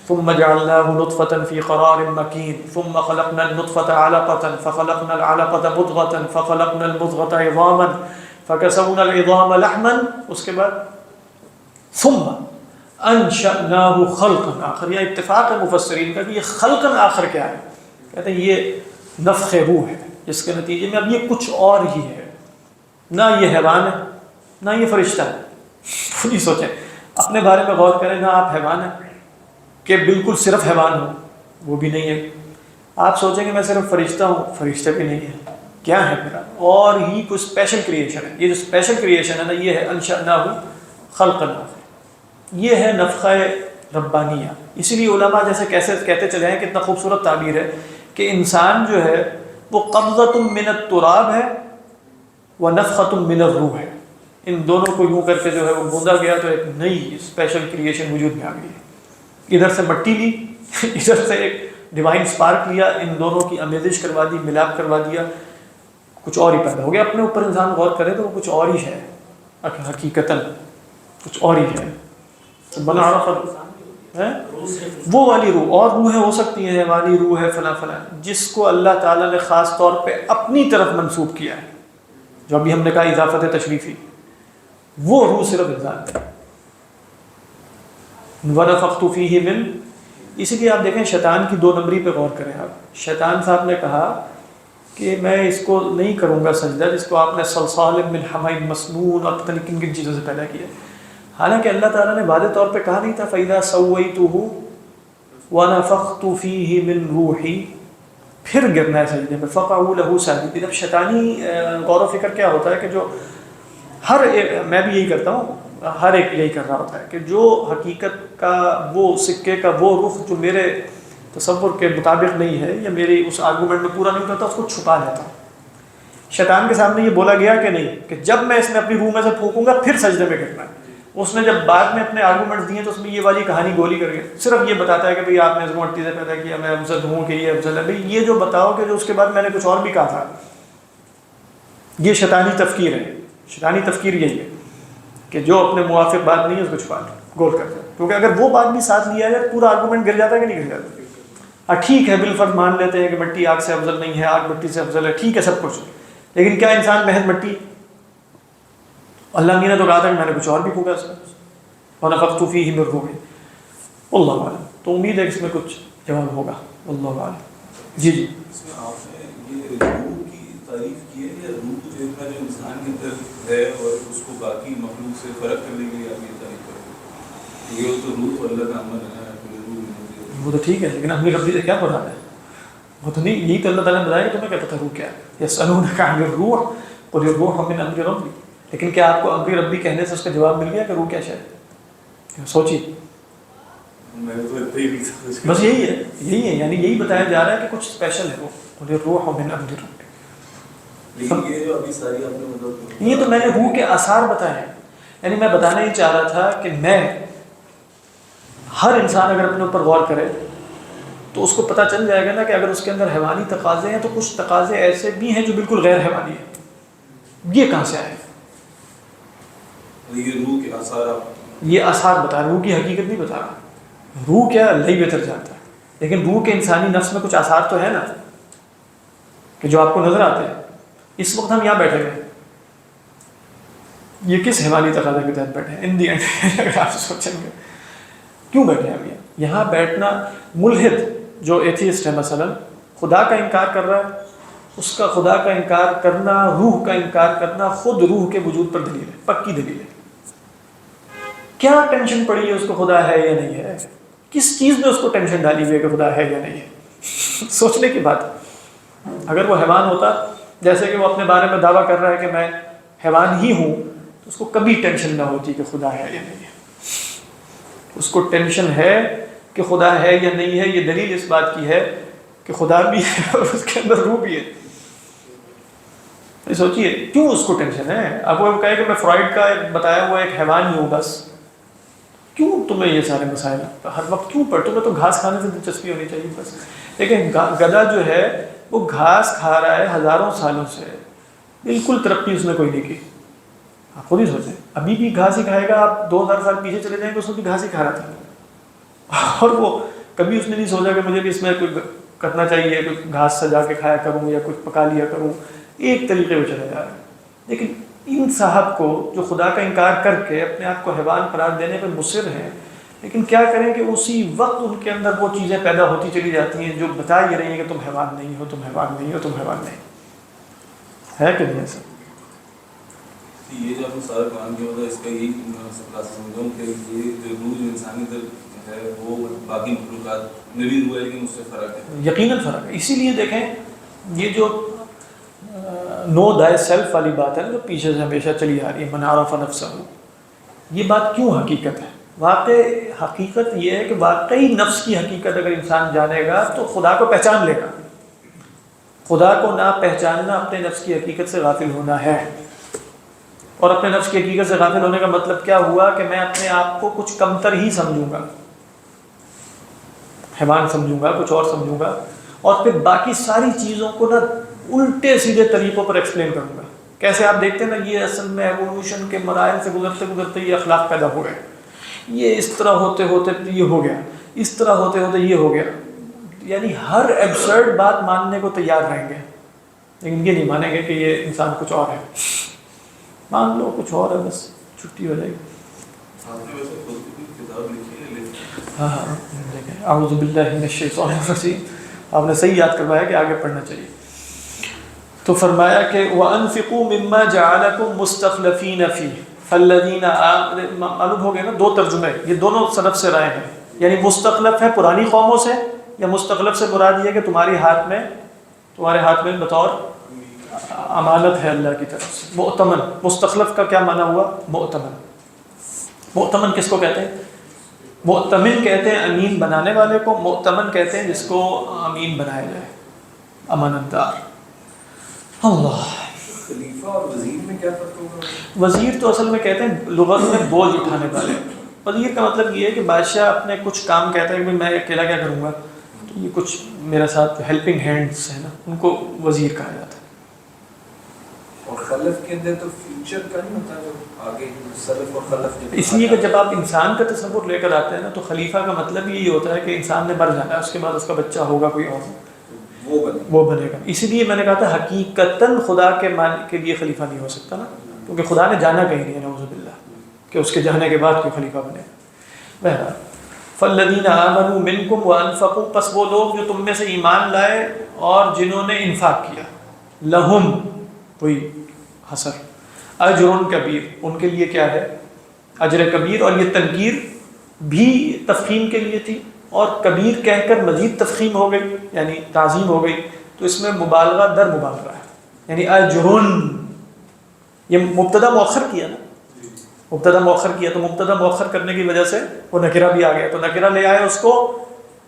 ثُمَّ جَعَلْنَاهُ نُطْفَةً فِي قَرَارٍ مَكِينٍ ثُمَّ خَلَقْنَا النُّطْفَةَ عَلَقَةً فَخَلَقْنَا الْعَلَقَةَ مُضْغَةً فَخَلَقْنَا الْمُضْغَةَ عِظَامًا فَكَسَوْنَا الْعِظَامَ لَحْمًا. اس کے بعد ثُمَّ انشأناہ خلقا آخر. یہ اتفاق ہے مفسرین کا کہ یہ خلقا آخر کیا ہے, کہتے ہیں یہ نفخ روح ہے, جس کے نتیجے میں اب یہ کچھ اور ہی ہے. نہ یہ حیوان ہے نہ یہ فرشتہ ہے. خود ہی سوچیں, اپنے بارے میں غور کریں, نہ آپ حیوان ہیں کہ بالکل صرف حیوان ہوں, وہ بھی نہیں ہے. آپ سوچیں کہ میں صرف فرشتہ ہوں, فرشتہ بھی نہیں ہے. کیا ہے میرا, اور ہی کوئی اسپیشل کریشن ہے. یہ جو اسپیشل کریشن ہے نا, یہ ہے انشأناہ خلقا آخر, یہ ہے نفخہ ربانیہ. اسی لیے علماء جیسے کیسے کہتے چلے ہیں, کتنا خوبصورت تعبیر ہے کہ انسان جو ہے وہ قبضۃ من التراب ہے و نفخۃ من الروح ہے. ان دونوں کو یوں کر کے جو ہے وہ گوندا گیا تو ایک نئی اسپیشل کریشن وجود میں آ گئی. ادھر سے مٹی لی, ادھر سے ایک ڈیوائن سپارک لیا, ان دونوں کی آمیزش کروا دی, ملاپ کروا دیا, کچھ اور ہی پیدا ہو گیا. اپنے اوپر انسان غور کرے تو وہ کچھ اور ہی ہے, حقیقتاً کچھ اور ہی ہے. بنا وہ والی روح, اور روحیں ہو سکتی ہیں, والی روح ہے فلاں فلاں, جس کو اللہ تعالیٰ نے خاص طور پہ اپنی طرف منسوب کیا ہے, جو ابھی ہم نے کہا اضافت تشریفی, وہ روح صرف انسان ہے. وَنَفَخْتُ فِيهِ مِن. اسی لیے آپ دیکھیں شیطان کی 2 نمبری پہ غور کریں آپ. شیطان صاحب نے کہا کہ میں اس کو نہیں کروں گا سجدہ جس کو آپ نے صلصال من حمأ مسنون اور پتہ نہیں کن کن چیزوں سے پیدا کیا. حالانکہ اللہ تعالیٰ نے واضح طور پہ کہا نہیں تھا فَإِذَا سَوَّيْتُهُ وَنَفَخْتُ فِيهِ مِن رُوحِي, پھر گرنا ہے سجدے میں, فَقَعُوا لَهُ سَاجِدِينَ. اب شیطانی غور و فکر کیا ہوتا ہے کہ جو ہر ایک, میں بھی یہی کرتا ہوں, ہر ایک یہی کر رہا ہوتا ہے کہ جو حقیقت کا وہ سکے کا وہ رخ جو میرے تصور کے مطابق نہیں ہے یا میری اس آرگومنٹ میں پورا نہیں ہوتا, اس کو چھپا لیتا ہوں. شیطان کے سامنے یہ بولا گیا کہ نہیں کہ جب میں اس میں اپنی روح میں سے پھونکوں گا پھر سجدے میں گرنا ہے. اس نے جب بعد میں اپنے آرگومنٹس دیے تو اس میں یہ والی کہانی گولی کر کے صرف یہ بتاتا ہے کہ بھئی آپ نے اس کو مٹی سے پیدا کیا, میں افضل ہوں کہ یہ افضل ہے. بھئی یہ جو بتاؤ کہ جو اس کے بعد میں نے کچھ اور بھی کہا تھا, یہ شیطانی تفکیر ہے. شیطانی تفکیر یہی ہے کہ جو اپنے موافق بات نہیں ہے اس کو چھپا گول کرتا ہے. کیونکہ اگر وہ بات بھی ساتھ لیا جائے پورا آرگومنٹ گر جاتا ہے کہ نہیں گر جاتا. ٹھیک ہے بالفرض مان لیتے ہیں کہ مٹی آگ سے افضل نہیں ہے, آگ مٹی سے افضل ہے, ٹھیک ہے سب کچھ, لیکن کیا انسان محض مٹی, اللہ نے تو کہا تھا کہ میں نے کچھ اور بھی پھونکا اس میں. ونفخت فیہ من روحی واللہ اعلم. تو امید ہے کہ اس میں کچھ جواب ہوگا. واللہ اعلم. جی جی اس میں آپ نے یہ روح کی تعریف کی ہے یا روح جو اتنا جو انسان کے اندر ہے اور اس کو باقی مخلوق سے فرق کرنے کے لیے آپ یہ تعریف کریں؟ یہ تو روح تو اللہ کا عمل ہے. وہ تو ٹھیک ہے لیکن اپنی ربی سے کیا مراد ہے؟ وہ تو نہیں, یہی تو اللہ تعالیٰ نے بتایا کہ تمہیں کیا پتہ روح کیا ہے. یسألونک عن الروح قل الروح من امر ربی. لیکن کیا آپ کو امر ربی کہنے سے اس کا جواب مل گیا کہ روح کیا شاید؟ سوچیے. بس یہی ہے یعنی یہی بتایا جا رہا ہے کہ کچھ اسپیشل ہے وہ. قل الروح من امر ربی. لیکن یہ جو ابھی ساری آپ نے مطلب یہ تو میں نے روح کے آثار بتائے ہیں. یعنی میں بتانا ہی چاہ رہا تھا کہ میں ہر انسان اگر اپنے اوپر غور کرے تو اس کو پتہ چل جائے گا نا کہ اگر اس کے اندر حیوانی تقاضے ہیں تو کچھ تقاضے ایسے بھی ہیں جو بالکل غیر حیوانی ہیں. یہ کہاں سے آئے؟ یہ روح کے آثار آپ یہ آثار بتا رہا, روح کی حقیقت نہیں بتا رہا. روح کیا اللہ ہی بہتر جانتا ہے, لیکن روح کے انسانی نفس میں کچھ آثار تو ہے نا کہ جو آپ کو نظر آتے ہیں. اس وقت ہم یہاں بیٹھے ہوئے ہیں, یہ کس حیوانی تقاضے کے تحت بیٹھے ہیں؟ ان دی اینڈ اگر آپ سوچیں گے کیوں بیٹھے ہیں ہم یہاں بیٹھنا. ملحد جو ایتھیسٹ ہے مثلا, خدا کا انکار کر رہا ہے, اس کا خدا کا انکار کرنا, روح کا انکار کرنا خود روح کے وجود پر دلیل ہے, پکی دلیل ہے. کیا ٹینشن پڑی ہے اس کو خدا ہے یا نہیں ہے؟ کس چیز میں اس کو ٹینشن ڈالی ہوئی ہے کہ خدا ہے یا نہیں ہے؟ سوچنے کی بات. اگر وہ حیوان ہوتا, جیسے کہ وہ اپنے بارے میں دعویٰ کر رہا ہے کہ میں حیوان ہی ہوں, تو اس کو کبھی ٹینشن نہ ہوتی کہ خدا ہے یا نہیں ہے. اس کو ٹینشن ہے کہ خدا ہے یا نہیں ہے. یہ دلیل اس بات کی ہے کہ خدا بھی ہے اور اس کے اندر روح بھی ہے. سوچیے کیوں اس کو ٹینشن ہے. اب وہ کہے کہ میں فرائڈ کا بتایا ہوا ایک حیوان ہی ہوں, بس کیوں تمہیں یہ سارے مسائل ہر وقت کیوں پڑ؟ تمہیں تو گھاس کھانے سے دلچسپی ہونی چاہیے بس. لیکن گدھا جو ہے وہ گھاس کھا رہا ہے ہزاروں سالوں سے, بالکل ترقی اس نے کوئی نہیں کی. آپ خود ہی سوچیں, ابھی بھی گھاس ہی کھائے گا. آپ 2000 سال پیچھے چلے جائیں گے, اس کو بھی گھاس ہی کھا رہا تھا. اور وہ کبھی اس نے نہیں سوچا کہ مجھے بھی اس میں کوئی کرنا چاہیے, کوئی گھاس سجا کے کھایا کروں یا کچھ پکا لیا کروں. ایک طریقے پہ چلے جا رہے ہیں. لیکن ان صاحب کو جو خدا کا انکار کر کے اپنے آپ کو حیوان قرار دینے پہ مصر ہیں, لیکن کیا کریں کہ اسی وقت ان کے اندر وہ چیزیں پیدا ہوتی چلی جاتی ہیں جو بتا یہ رہی ہیں کہ تم حیوان نہیں ہو, تم حیوان نہیں ہو, تم حیوان نہیں ہے کہ نہیں ایسا؟ یہ جو آپ نے سارا کام کیا ہوتا ہے, اس کا یہی سمجھوں کہ یہ جو روح جو انسانی ہے وہ باقی مخلوقات میں بھی روح ہے لیکن اس سے فرق ہے. یقیناً فرق ہے. اسی لیے دیکھیں یہ جو نو دائی سیلف والی بات ہے نا, جو پیچھے سے ہمیشہ چلی آ رہی ہے, من عرف نفسہ, یہ بات کیوں حقیقت ہے؟ واقع حقیقت یہ ہے کہ واقعی نفس کی حقیقت اگر انسان جانے گا تو خدا کو پہچان لے گا. خدا کو نہ پہچاننا اپنے نفس کی حقیقت سے غافل ہونا ہے. اور اپنے نفس کی حقیقت سے غافل ہونے کا مطلب کیا ہوا کہ میں اپنے آپ کو کچھ کمتر ہی سمجھوں گا, حیوان سمجھوں گا, کچھ اور سمجھوں گا, اور پھر باقی ساری چیزوں کو نا الٹے سیدھے طریقوں پر ایکسپلین کروں گا. کیسے آپ دیکھتے ہیں نا, یہ اصل میں ایوولوشن کے مراحل سے گزرتے گزرتے یہ اخلاق پیدا ہو گئے, یہ اس طرح ہوتے ہوتے یہ ہو گیا, اس طرح ہوتے ہوتے یہ ہو گیا. یعنی ہر ایبسرڈ بات ماننے کو تیار رہیں گے, لیکن یہ نہیں مانیں گے کہ یہ انسان کچھ اور ہے. مان لو کچھ اور ہے, بس چھٹی ہو جائے گی. آپ نے ویسے خود کی کتاب لکھی ہے؟ ہاں دیکھیں, اعوذ باللہ من الشیطان الرجیم, آپ نے صحیح یاد کروایا کہ آگے پڑھنا چاہیے. تو فرمایا کہ وَأَنفِقُوا مِمَّا جَعَلَكُمْ مُسْتَخْلَفِينَ فِيهِ فَالَّذِينَ معلوم ہو گیا نا, دو ترجمے, یہ دونوں صنف سے رائے ہیں. یعنی مستخلف ہے پرانی قوموں سے, یا مستخلف سے مراد یہ ہے کہ تمہارے ہاتھ میں بطور امانت ہے اللہ کی طرف سے. مؤتمن, مستخلف کا کیا معنی ہوا؟ مؤتمن. مؤتمن کس کو کہتے ہیں؟ مؤتمن کہتے ہیں امین بنانے والے کو, مؤتمن کہتے ہیں جس کو امین بنایا جائے, امانت دار. اللہ. خلیفہ اور وزیر میں کیا فرق ہوگا؟ وزیر تو اصل میں کہتے ہیں لغت میں بوجھ اٹھانے والے. وزیر کا مطلب یہ ہے کہ بادشاہ اپنے کچھ کام کہتا ہے کہ میں اکیلا کیا کروں گا, تو یہ کچھ میرے ساتھ ہیلپنگ ہینڈس ہیں نا, ان کو وزیر کہا جاتا ہے. اور خلف کے اندر تو فیوچر کا نہیں ہوتا, جو آگے سلف اور خلف. اس لیے کہ جب آپ انسان کا تصور لے کر آتے ہیں نا, تو خلیفہ کا مطلب یہی ہوتا ہے کہ انسان نے مر جانا ہے, اس کے بعد اس کا بچہ ہوگا کوئی اور, وہ بنے گا. اسی لیے میں نے کہا تھا حقیقتاً خدا کے لیے خلیفہ نہیں ہو سکتا نا, کیونکہ خدا نے جانا کہیں نہیں ہے نعوذ باللہ کہ اس کے جانے کے بعد کوئی خلیفہ بنے. بہرحال فالذین آمنوا منکم وانفقوا، پس وہ لوگ جو تم میں سے ایمان لائے اور جنہوں نے انفاق کیا، لہم کوئی حسر، اجر کبیر، ان کے لیے کیا ہے اجر کبیر. اور یہ تنکیر بھی تفخیم کے لیے تھی اور کبیر کہہ کر مزید تفخیم ہو گئی یعنی تعظیم ہو گئی، تو اس میں مبالغہ در مبالغہ ہے. یعنی اجرن، یہ مبتدا مؤخر کیا نا، مبتدا مؤخر کیا تو مبتدا مؤخر کرنے کی وجہ سے وہ نکرہ بھی آ گیا، تو نکرہ لے آئے اس کو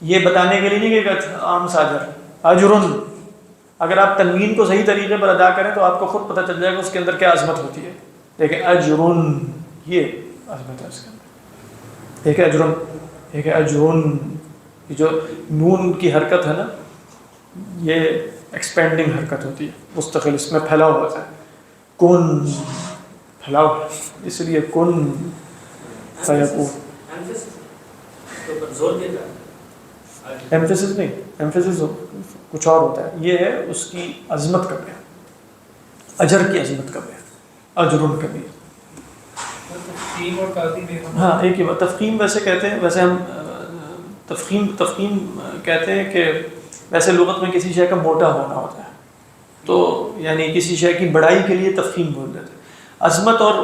یہ بتانے کے لیے نہیں کہ عام ساجر اجرن. اگر آپ تنوین کو صحیح طریقے پر ادا کریں تو آپ کو خود پتہ چل جائے گا اس کے اندر کیا عظمت ہوتی ہے. دیکھیں اجرن، یہ عظمت ہے اس کے اندر. دیکھیں اجرن، دیکھیں اجرن، یہ جو نون کی حرکت ہے نا، یہ ایکسپینڈنگ حرکت ہوتی ہے، مستقل، اس میں پھیلا ہوا ہوتا ہے. کن، پھیلاؤ، اس لیے کن فیکون. ایمفیسس نہیں، ایمفیسس کچھ اور ہوتا ہے، یہ ہے اس کی عظمت کا بیان، اجر کی عظمت کا بیان، اجر کبیر. تفخیم اور تعظیم، ہاں ایک ہی بات. تفخیم ویسے کہتے ہیں، ویسے ہم تفخیم کہتے ہیں کہ ویسے لغت میں کسی شے کا موٹا ہونا ہوتا ہے، تو یعنی کسی شے کی بڑائی کے لیے تفخیم بول دیتے ہیں. عظمت اور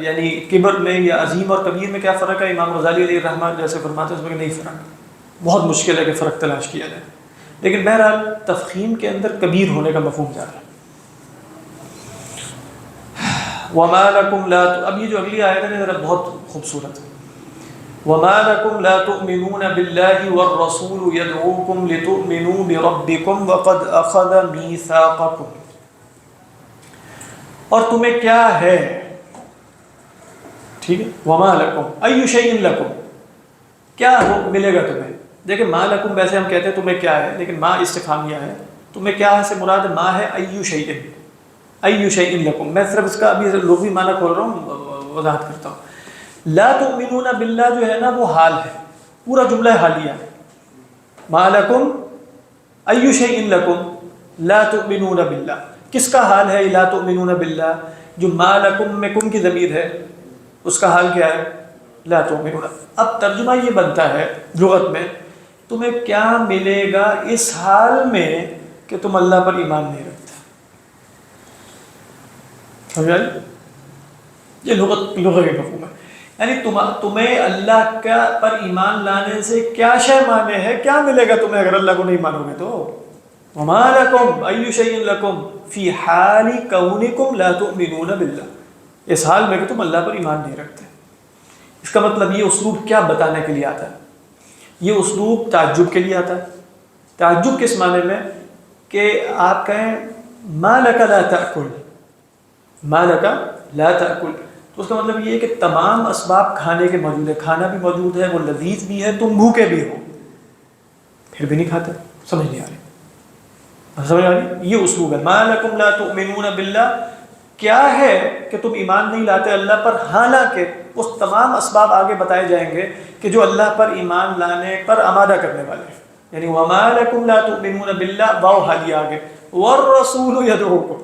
یعنی کبر میں یا عظیم اور کبیر میں کیا فرق ہے؟ امام غزالی علیہ الرحمہ جیسے فرماتے ہیں اس میں کہ نہیں فرق، بہت مشکل ہے کہ فرق تلاش کیا جائے. لیکن بہرحال تفخیم کے اندر کبیر ہونے کا مفہوم جا رہا ہے. وَمَا لَكُمْ لَا، اب یہ جو اگلی آیت ہے ذرا بہت خوبصورت ہے. وَمَا لَكُمْ لَا تُؤْمِنُونَ بِاللَّهِ وَالرَّسُولُ يَدْعُوكُمْ لِتُؤْمِنُوا بِرَبِّكُمْ وَقَدْ أَخَذَ مِيثَاقَكُمْ. اور تمہیں کیا ہے، ٹھیک ہے، وَمَا لَكُمْ أَيُّ شَيْءٍ لَكُمْ، کیا ہو ملے گا تمہیں. دیکھیں ما لکم ویسے ہم کہتے ہیں تمہیں کیا ہے، لیکن ما استفہامیہ ہے، تمہیں کیا ہے سے مراد ما ہے ایو شیء، ایو شیء لکم. میں صرف اس کا ابھی لغوی معنی کھول رہا ہوں، وضاحت کرتا ہوں. لا تؤمنون باللہ جو ہے نا وہ حال ہے، پورا جملہ حالیہ. ما لکم ایو شیء لکم لا تؤمنون باللہ، کس کا حال ہے لا تؤمنون باللہ؟ جو ما لکم میں کم کی ضمیر ہے اس کا حال کیا ہے؟ لا تؤمنون. اب ترجمہ یہ بنتا ہے لغت میں، تمہیں کیا ملے گا اس حال میں کہ تم اللہ پر ایمان نہیں رکھتے. سمجھ آئی؟ یہ لغت کا مفہوم ہے. یعنی تمہیں اللہ کا پر ایمان لانے سے کیا شے مانے ہے، کیا ملے گا تمہیں اگر اللہ کو نہیں مانو گے تو. وما لکم ای شیء لکم فی حال کونکم لا تؤمنون باللہ، اس حال میں کہ تم اللہ پر ایمان نہیں رکھتے. اس کا مطلب یہ اسلوب کیا بتانے کے لیے آتا ہے؟ یہ اسلوب تعجب کے لیے آتا ہے. تعجب کس معنی میں کہ آپ کہیں ما لک لا تأکل، ما لک لا تأکل، تو اس کا مطلب یہ ہے کہ تمام اسباب کھانے کے موجود ہے، کھانا بھی موجود ہے، وہ لذیذ بھی ہے، تم بھوکے بھی ہو پھر بھی نہیں کھاتے. سمجھ نہیں آ رہی؟ سمجھ آ رہی؟ یہ اسلوب ہے. ما لکم لا تؤمنون باللہ، کیا ہے کہ تم ایمان نہیں لاتے اللہ پر، حالانکہ اس تمام اسباب آگے بتائے جائیں گے کہ جو اللہ پر ایمان لانے پر آمادہ کرنے والے ہیں. یعنی وما لکم لا تؤمنون باللہ، واو حالیہ آگے، والرسول یدعوکم،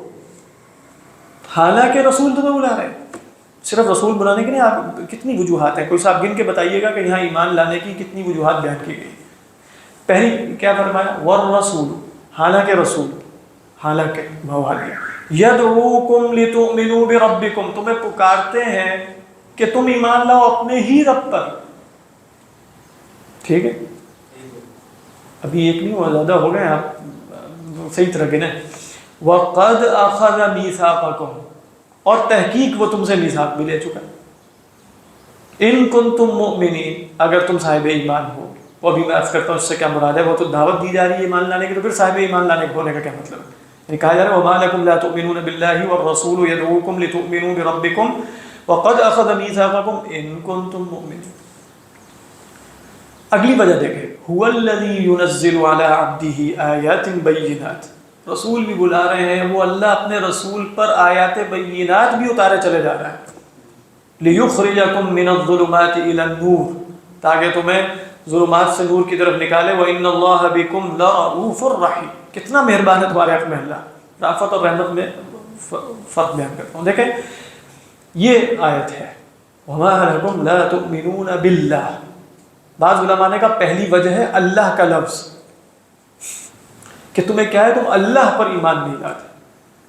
حالانکہ رسول تمہیں بلا رہے ہیں. صرف رسول بلانے کے نہیں، آپ کتنی وجوہات ہیں، کوئی صاحب گن کے بتائیے گا کہ یہاں ایمان لانے کی کتنی وجوہات بیان کی گئی. پہلی کیا فرمایا؟ والرسول، حالانکہ رسول، حالانکہ واو حالیہ، یدعوکم لتؤمنوا بربکم، تمہیں پکارتے ہیں کہ تم ایمان لاؤ اپنے ہی رب پر. ٹھیک ہے، ابھی ایک نہیں ہوا، زیادہ ہو گئے آپ صحیح طرح گنے. وَقَدْ أَخَذَ مِيثَاقَكُمْ، اور تحقیق وہ تم سے میثاق بھی لے چکا. ان کنتم مؤمنین، اگر تم صاحب ایمان ہو. وہ بھی میں عرض کرتا ہوں اس سے کیا مراد ہے، وہ تو دعوت دی جا رہی ہے ایمان لانے کی، تو پھر صاحب ایمان لانے ہونے کا کیا مطلب ہے؟ یعنی کہا جا رہا ہے وَمَا لَكُمْ لَا تُؤْمِنُونَ بِاللَّهِ وَالرَّسُولُ يَدْعُوكُمْ لِتُؤْمِنُوا بِرَبِّكُمْ وَقَدْ أَخَذَ مِيثَاقَكُمْ إِن كُنتُم مُؤْمِنِينَ. اگلی وجہ دیکھیں، هُوَ الَّذِي يُنَزِّلُ عَلَىٰ عَبْدِهِ آيَاتٍ بَيِّنَاتٍ، رسول بھی بلا رہے ہیں، وہ اللہ اپنے رسول پر آیات بینات بھی اتارے چلے جا رہا ہے. لِيُخْرِجَكُم مِّنَ الظُّلُمَاتِ إِلَى النُّورِ، تاکہ تمہیں ظلمات سے نور کی طرف نکالے. وَإِنَّ اللَّهَ بِكُمْ لَرَءُوفٌ رَحِيمٌ، کتنا مہربان ہے تمہارے حق میں اللہ. رافت اور رحمت میں فرق بیان کرتا ہوں. دیکھیں یہ آیت ہے وما لکم لا تؤمنون باللہ. بعض علماء نے کہا پہلی وجہ ہے اللہ کا لفظ، کہ تمہیں کیا ہے، تم اللہ پر ایمان نہیں لاتے.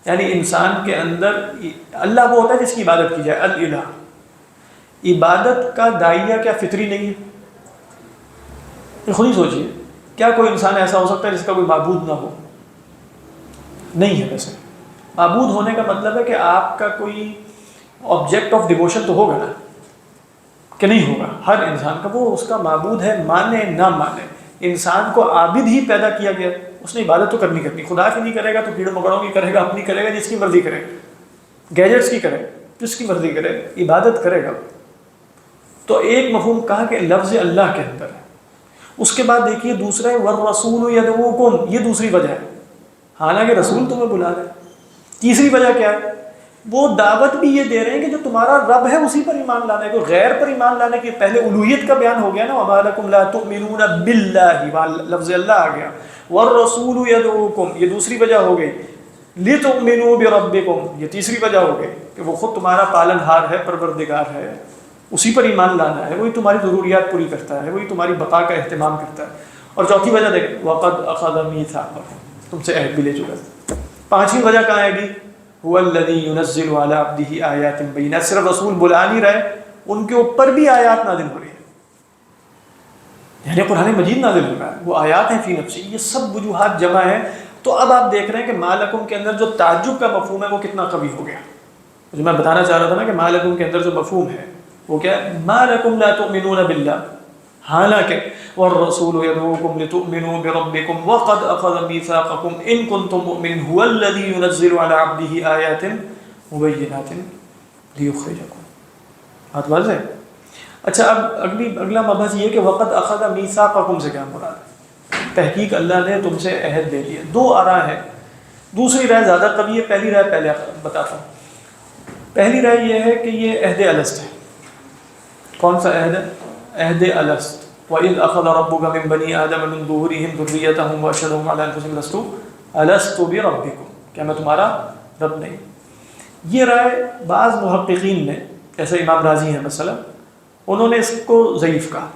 یعنی انسان کے اندر اللہ وہ ہوتا ہے جس کی عبادت کی جائے، الالہ. عبادت کا داعیہ کیا فطری نہیں ہے؟ خود ہی سوچیے، کیا کوئی انسان ایسا ہو سکتا ہے جس کا کوئی معبود نہ ہو؟ نہیں ہے. ویسے معبود ہونے کا مطلب ہے کہ آپ کا کوئی آبجیکٹ آف ڈیووشن تو ہوگا نا، کہ نہیں ہوگا؟ ہر انسان کا وہ اس کا معبود ہے، مانے نہ مانے. انسان کو عابد ہی پیدا کیا گیا، اس نے عبادت تو کرنی، خدا کی نہیں کرے گا تو کیڑے مکوڑوں کی کرے گا، اپنی کرے گا، جس کی مرضی کرے گا، گیجٹس کی کرے گا، جس کی مرضی کرے گا، عبادت کرے گا. تو ایک مفہوم کہا کہ لفظ اللہ کے اندر ہے. اس کے بعد دیکھیے دوسرا ہے والرسول یدعوکم، یہ دوسری وجہ ہے، حالانکہ رسول تمہیں بلا رہے ہیں. تیسری وجہ کیا ہے؟ وہ دعوت بھی یہ دے رہے ہیں کہ جو تمہارا رب ہے اسی پر ایمان لانا ہے، کوئی غیر پر ایمان لانے کی. پہلے الوہیت کا بیان ہو گیا نا، وما لکم لا تؤمنون باللہ، وہاں لفظ اللہ آ گیا. والرسول یدعوکم، یہ دوسری وجہ ہو گئی. لتؤمنوا بربکم، یہ تیسری وجہ ہو گئی کہ وہ خود تمہارا پالن ہار ہے، پروردگار ہے، اسی پر ایمان لانا ہے، وہی تمہاری ضروریات پوری کرتا ہے، وہی تمہاری بقا کا اہتمام کرتا ہے. اور چوتھی وجہ دیکھیں، وقد اخذ میثاقکم، تم سے عہد بھی لے چکا ہے. پانچویں وجہ کہاں ہے گی؟ هو الذی ينزل على عبده آیات بینات. صرف رسول بلا نہیں رہے، ان کے اوپر بھی آیات نازل ہو رہی ہیں، یعنی قرآن مجید نازل ہو رہا ہے، وہ آیات ہیں فی نفسی. یہ سب وجوہات جمع ہیں. تو اب آپ دیکھ رہے ہیں کہ مالکم کے اندر جو تعجب کا مفہوم ہے وہ کتنا قوی ہو گیا. جو میں بتانا چاہ رہا تھا نا کہ مالکم کے اندر جو مفہوم ہے وہ کیا ہے؟ مالکم لا تؤمنون باللہ، حالانکہ والرسول یدعوکم لتؤمنوا بربکم وقد اخذ میثاقکم ان کنتم مؤمنین هو الذی ينزل على عبده آیات مبینات لیخرجکم. بات واضح ہے؟ اچھا، اب اگلا مبحث یہ کہ وقد اخذ میثاقکم سے کیا مراد ہے؟ تحقیق اللہ نے تم سے عہد لے لیا. دو آراء ہیں، دوسری رائے زیادہ قوی ہے، پہلی رائے پہلے بتاتا ہوں. پہلی رائے یہ ہے کہ یہ عہد الست ہے. کون سا عہد ہے؟ عہد الست. وَإِذْ أَخَذَ رَبُّكَ مِنْ بَنِي آدَمَ مِنْ ظُهُورِهِمْ ذُرِّيَّتَهُمْ وَأَشْهَدَهُمْ عَلَىٰ أَنفُسِهِمْ أَلَسْتُ بِرَبِّكُمْ، کیا میں تمہارا رب نہیں؟ یہ رائے بعض محققین نے، جیسے امام رازی ہیں مثلا، انہوں نے اس کو ضعیف کہا،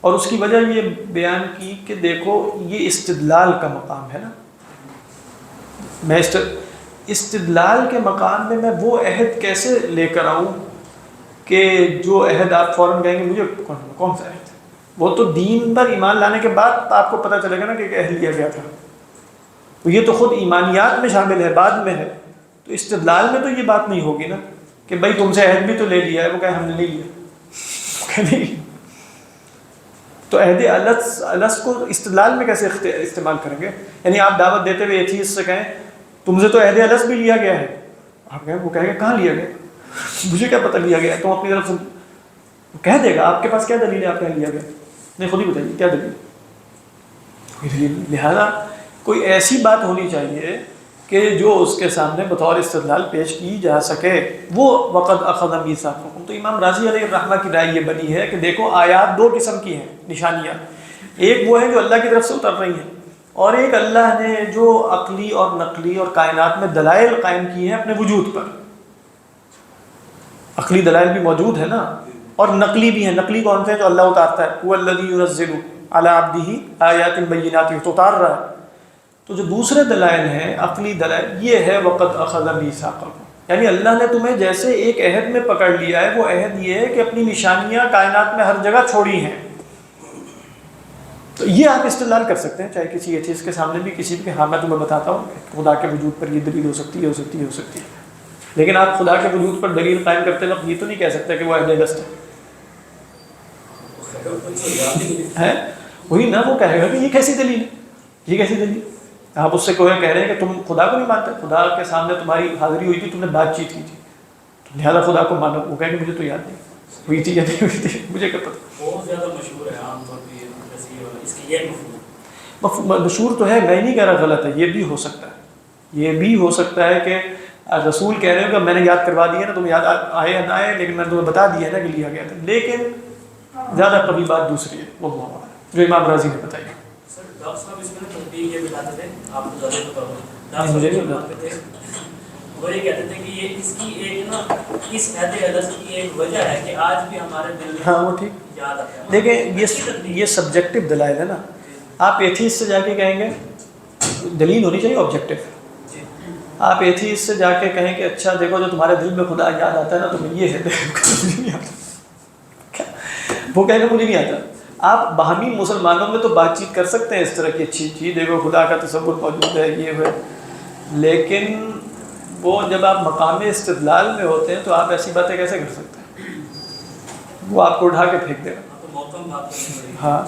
اور اس کی وجہ یہ بیان کی کہ دیکھو یہ استدلال کا مقام ہے نا. میں استدلال کے مقام میں وہ عہد کیسے لے کر آؤں کہ جو عہد آپ فوراً کہیں گے مجھے کون سا عہد؟ وہ تو دین پر ایمان لانے کے بعد آپ کو پتہ چلے گا نا کہ ایک عہد لیا گیا تھا. تو یہ تو خود ایمانیات میں شامل ہے، بعد میں ہے. تو استدلال میں تو یہ بات نہیں ہوگی نا کہ بھائی تم سے عہد بھی تو لے لیا ہے. وہ کہے ہم نے نہیں لیا، نہیں. تو عہد الست کو استدلال میں کیسے استعمال کریں گے؟ یعنی آپ دعوت دیتے ہوئے ایتھیسٹ سے کہیں تم سے تو عہد الست بھی لیا گیا ہے، آپ کہیں، وہ کہیں گے کہاں لیا گیا؟ مجھے کیا پتہ لیا گیا؟ تم اپنی طرف سے کہہ دے گا. آپ کے پاس کیا دلیل ہے آپ کہیں لیا گیا؟ نہیں، خود ہی بتائیے کیا دلیل؟ کوئی دلیل. لہذا کوئی ایسی بات ہونی چاہیے کہ جو اس کے سامنے بطور استدلال پیش کی جا سکے. وہ وقد اخذ میثاقکم. تو امام رازی علیہ الرحمہ کی رائے یہ بنی ہے کہ دیکھو آیات دو قسم کی ہیں، نشانیاں. ایک وہ ہیں جو اللہ کی طرف سے اتر رہی ہیں، اور ایک اللہ نے جو عقلی اور نقلی اور کائنات میں دلائل قائم کی ہیں اپنے وجود پر. عقلی دلائل بھی موجود ہے نا، اور نقلی بھی ہیں. نقلی کون سے ہیں؟ جو اللہ اتارتا ہے، هو الذی ينزل على عبده آیات بینات، تو اتار رہا ہے. تو جو دوسرے دلائل ہیں، عقلی دلائل، یہ ہے وقد اخذ میثاقکم، یعنی اللہ نے تمہیں جیسے ایک عہد میں پکڑ لیا ہے. وہ عہد یہ ہے کہ اپنی نشانیاں کائنات میں ہر جگہ چھوڑی ہیں. تو یہ آپ استدلال کر سکتے ہیں، چاہے کسی ایتھیسٹ کے سامنے بھی، کسی بھی کہ ہاں میں تمہیں بتاتا ہوں خدا کے وجود پر یہ دلیل ہو سکتی ہے، ہو سکتی ہے، ہو سکتی ہے. لیکن آپ خدا کے وجود پر دلیل قائم کرتے وقت یہ تو نہیں کہہ سکتے کہ وہ عہد الست ہے. وہی نا، وہ کہے گا کہ یہ کیسی دلیل ہے، یہ کیسی دلیل. آپ اس سے کہہ رہے ہیں کہ تم خدا کو نہیں مانتے، خدا کے سامنے تمہاری حاضری ہوئی تھی، تم نے بات چیت کی تھی، لہٰذا خدا کو مانو. وہ کہیں گے مجھے تو یاد نہیں ہوئی تھی یا نہیں ہوئی تھی، مجھے کیا پتہ. بہت زیادہ مشہور ہے عام طور پہ اس کی یہ مفہوم. مشہور تو ہے، میں نہیں کہہ رہا غلط ہے. یہ بھی ہو سکتا ہے، یہ بھی ہو سکتا ہے کہ رسول کہہ رہے ہو کہ میں نے یاد کروا دیا نا، تمہیں یاد آئے یا نہ آئے، لیکن میں نے تمہیں بتا دیا ہے نا کہ لیا گیا تھا. لیکن زیادہ قوی بات دوسری ہے، وہ جو امام رازی نے بتائی. سر ڈاکٹر صاحب اس میں تطبیق یہ بتاتے تھے، آپ کو زیادہ پتہ ہوگا. مجھے نہیں پتا. وہ یہ کہتے تھے کہ یہ اس کی ایک نا اس عہد الست کی ایک وجہ ہے کہ آج بھی ہمارے دل میں ہاں وہ ٹھیک. یاد آتا ہے. دیکھیں یہ سبجیکٹو دلائل ہے نا. آپ ایتھیسٹ سے جا کے کہیں گے دلیل ہونی چاہیے آبجیکٹو. آپ ایتھیسٹ سے جا کے کہیں کہ اچھا دیکھو جو تمہارے دل میں خدا یاد آتا ہے نا تمہیں یہ ہے, وہ کہیں گے مجھے نہیں آتا. آپ باہمی مسلمانوں میں تو بات چیت کر سکتے ہیں اس طرح کی اچھی چیز, دیکھو خدا کا تصور موجود ہے یہ ہے, لیکن وہ جب آپ مقام استدلال میں ہوتے ہیں تو آپ ایسی باتیں کیسے کر سکتے ہیں؟ وہ آپ کو اٹھا کے پھینک دے گا. ہاں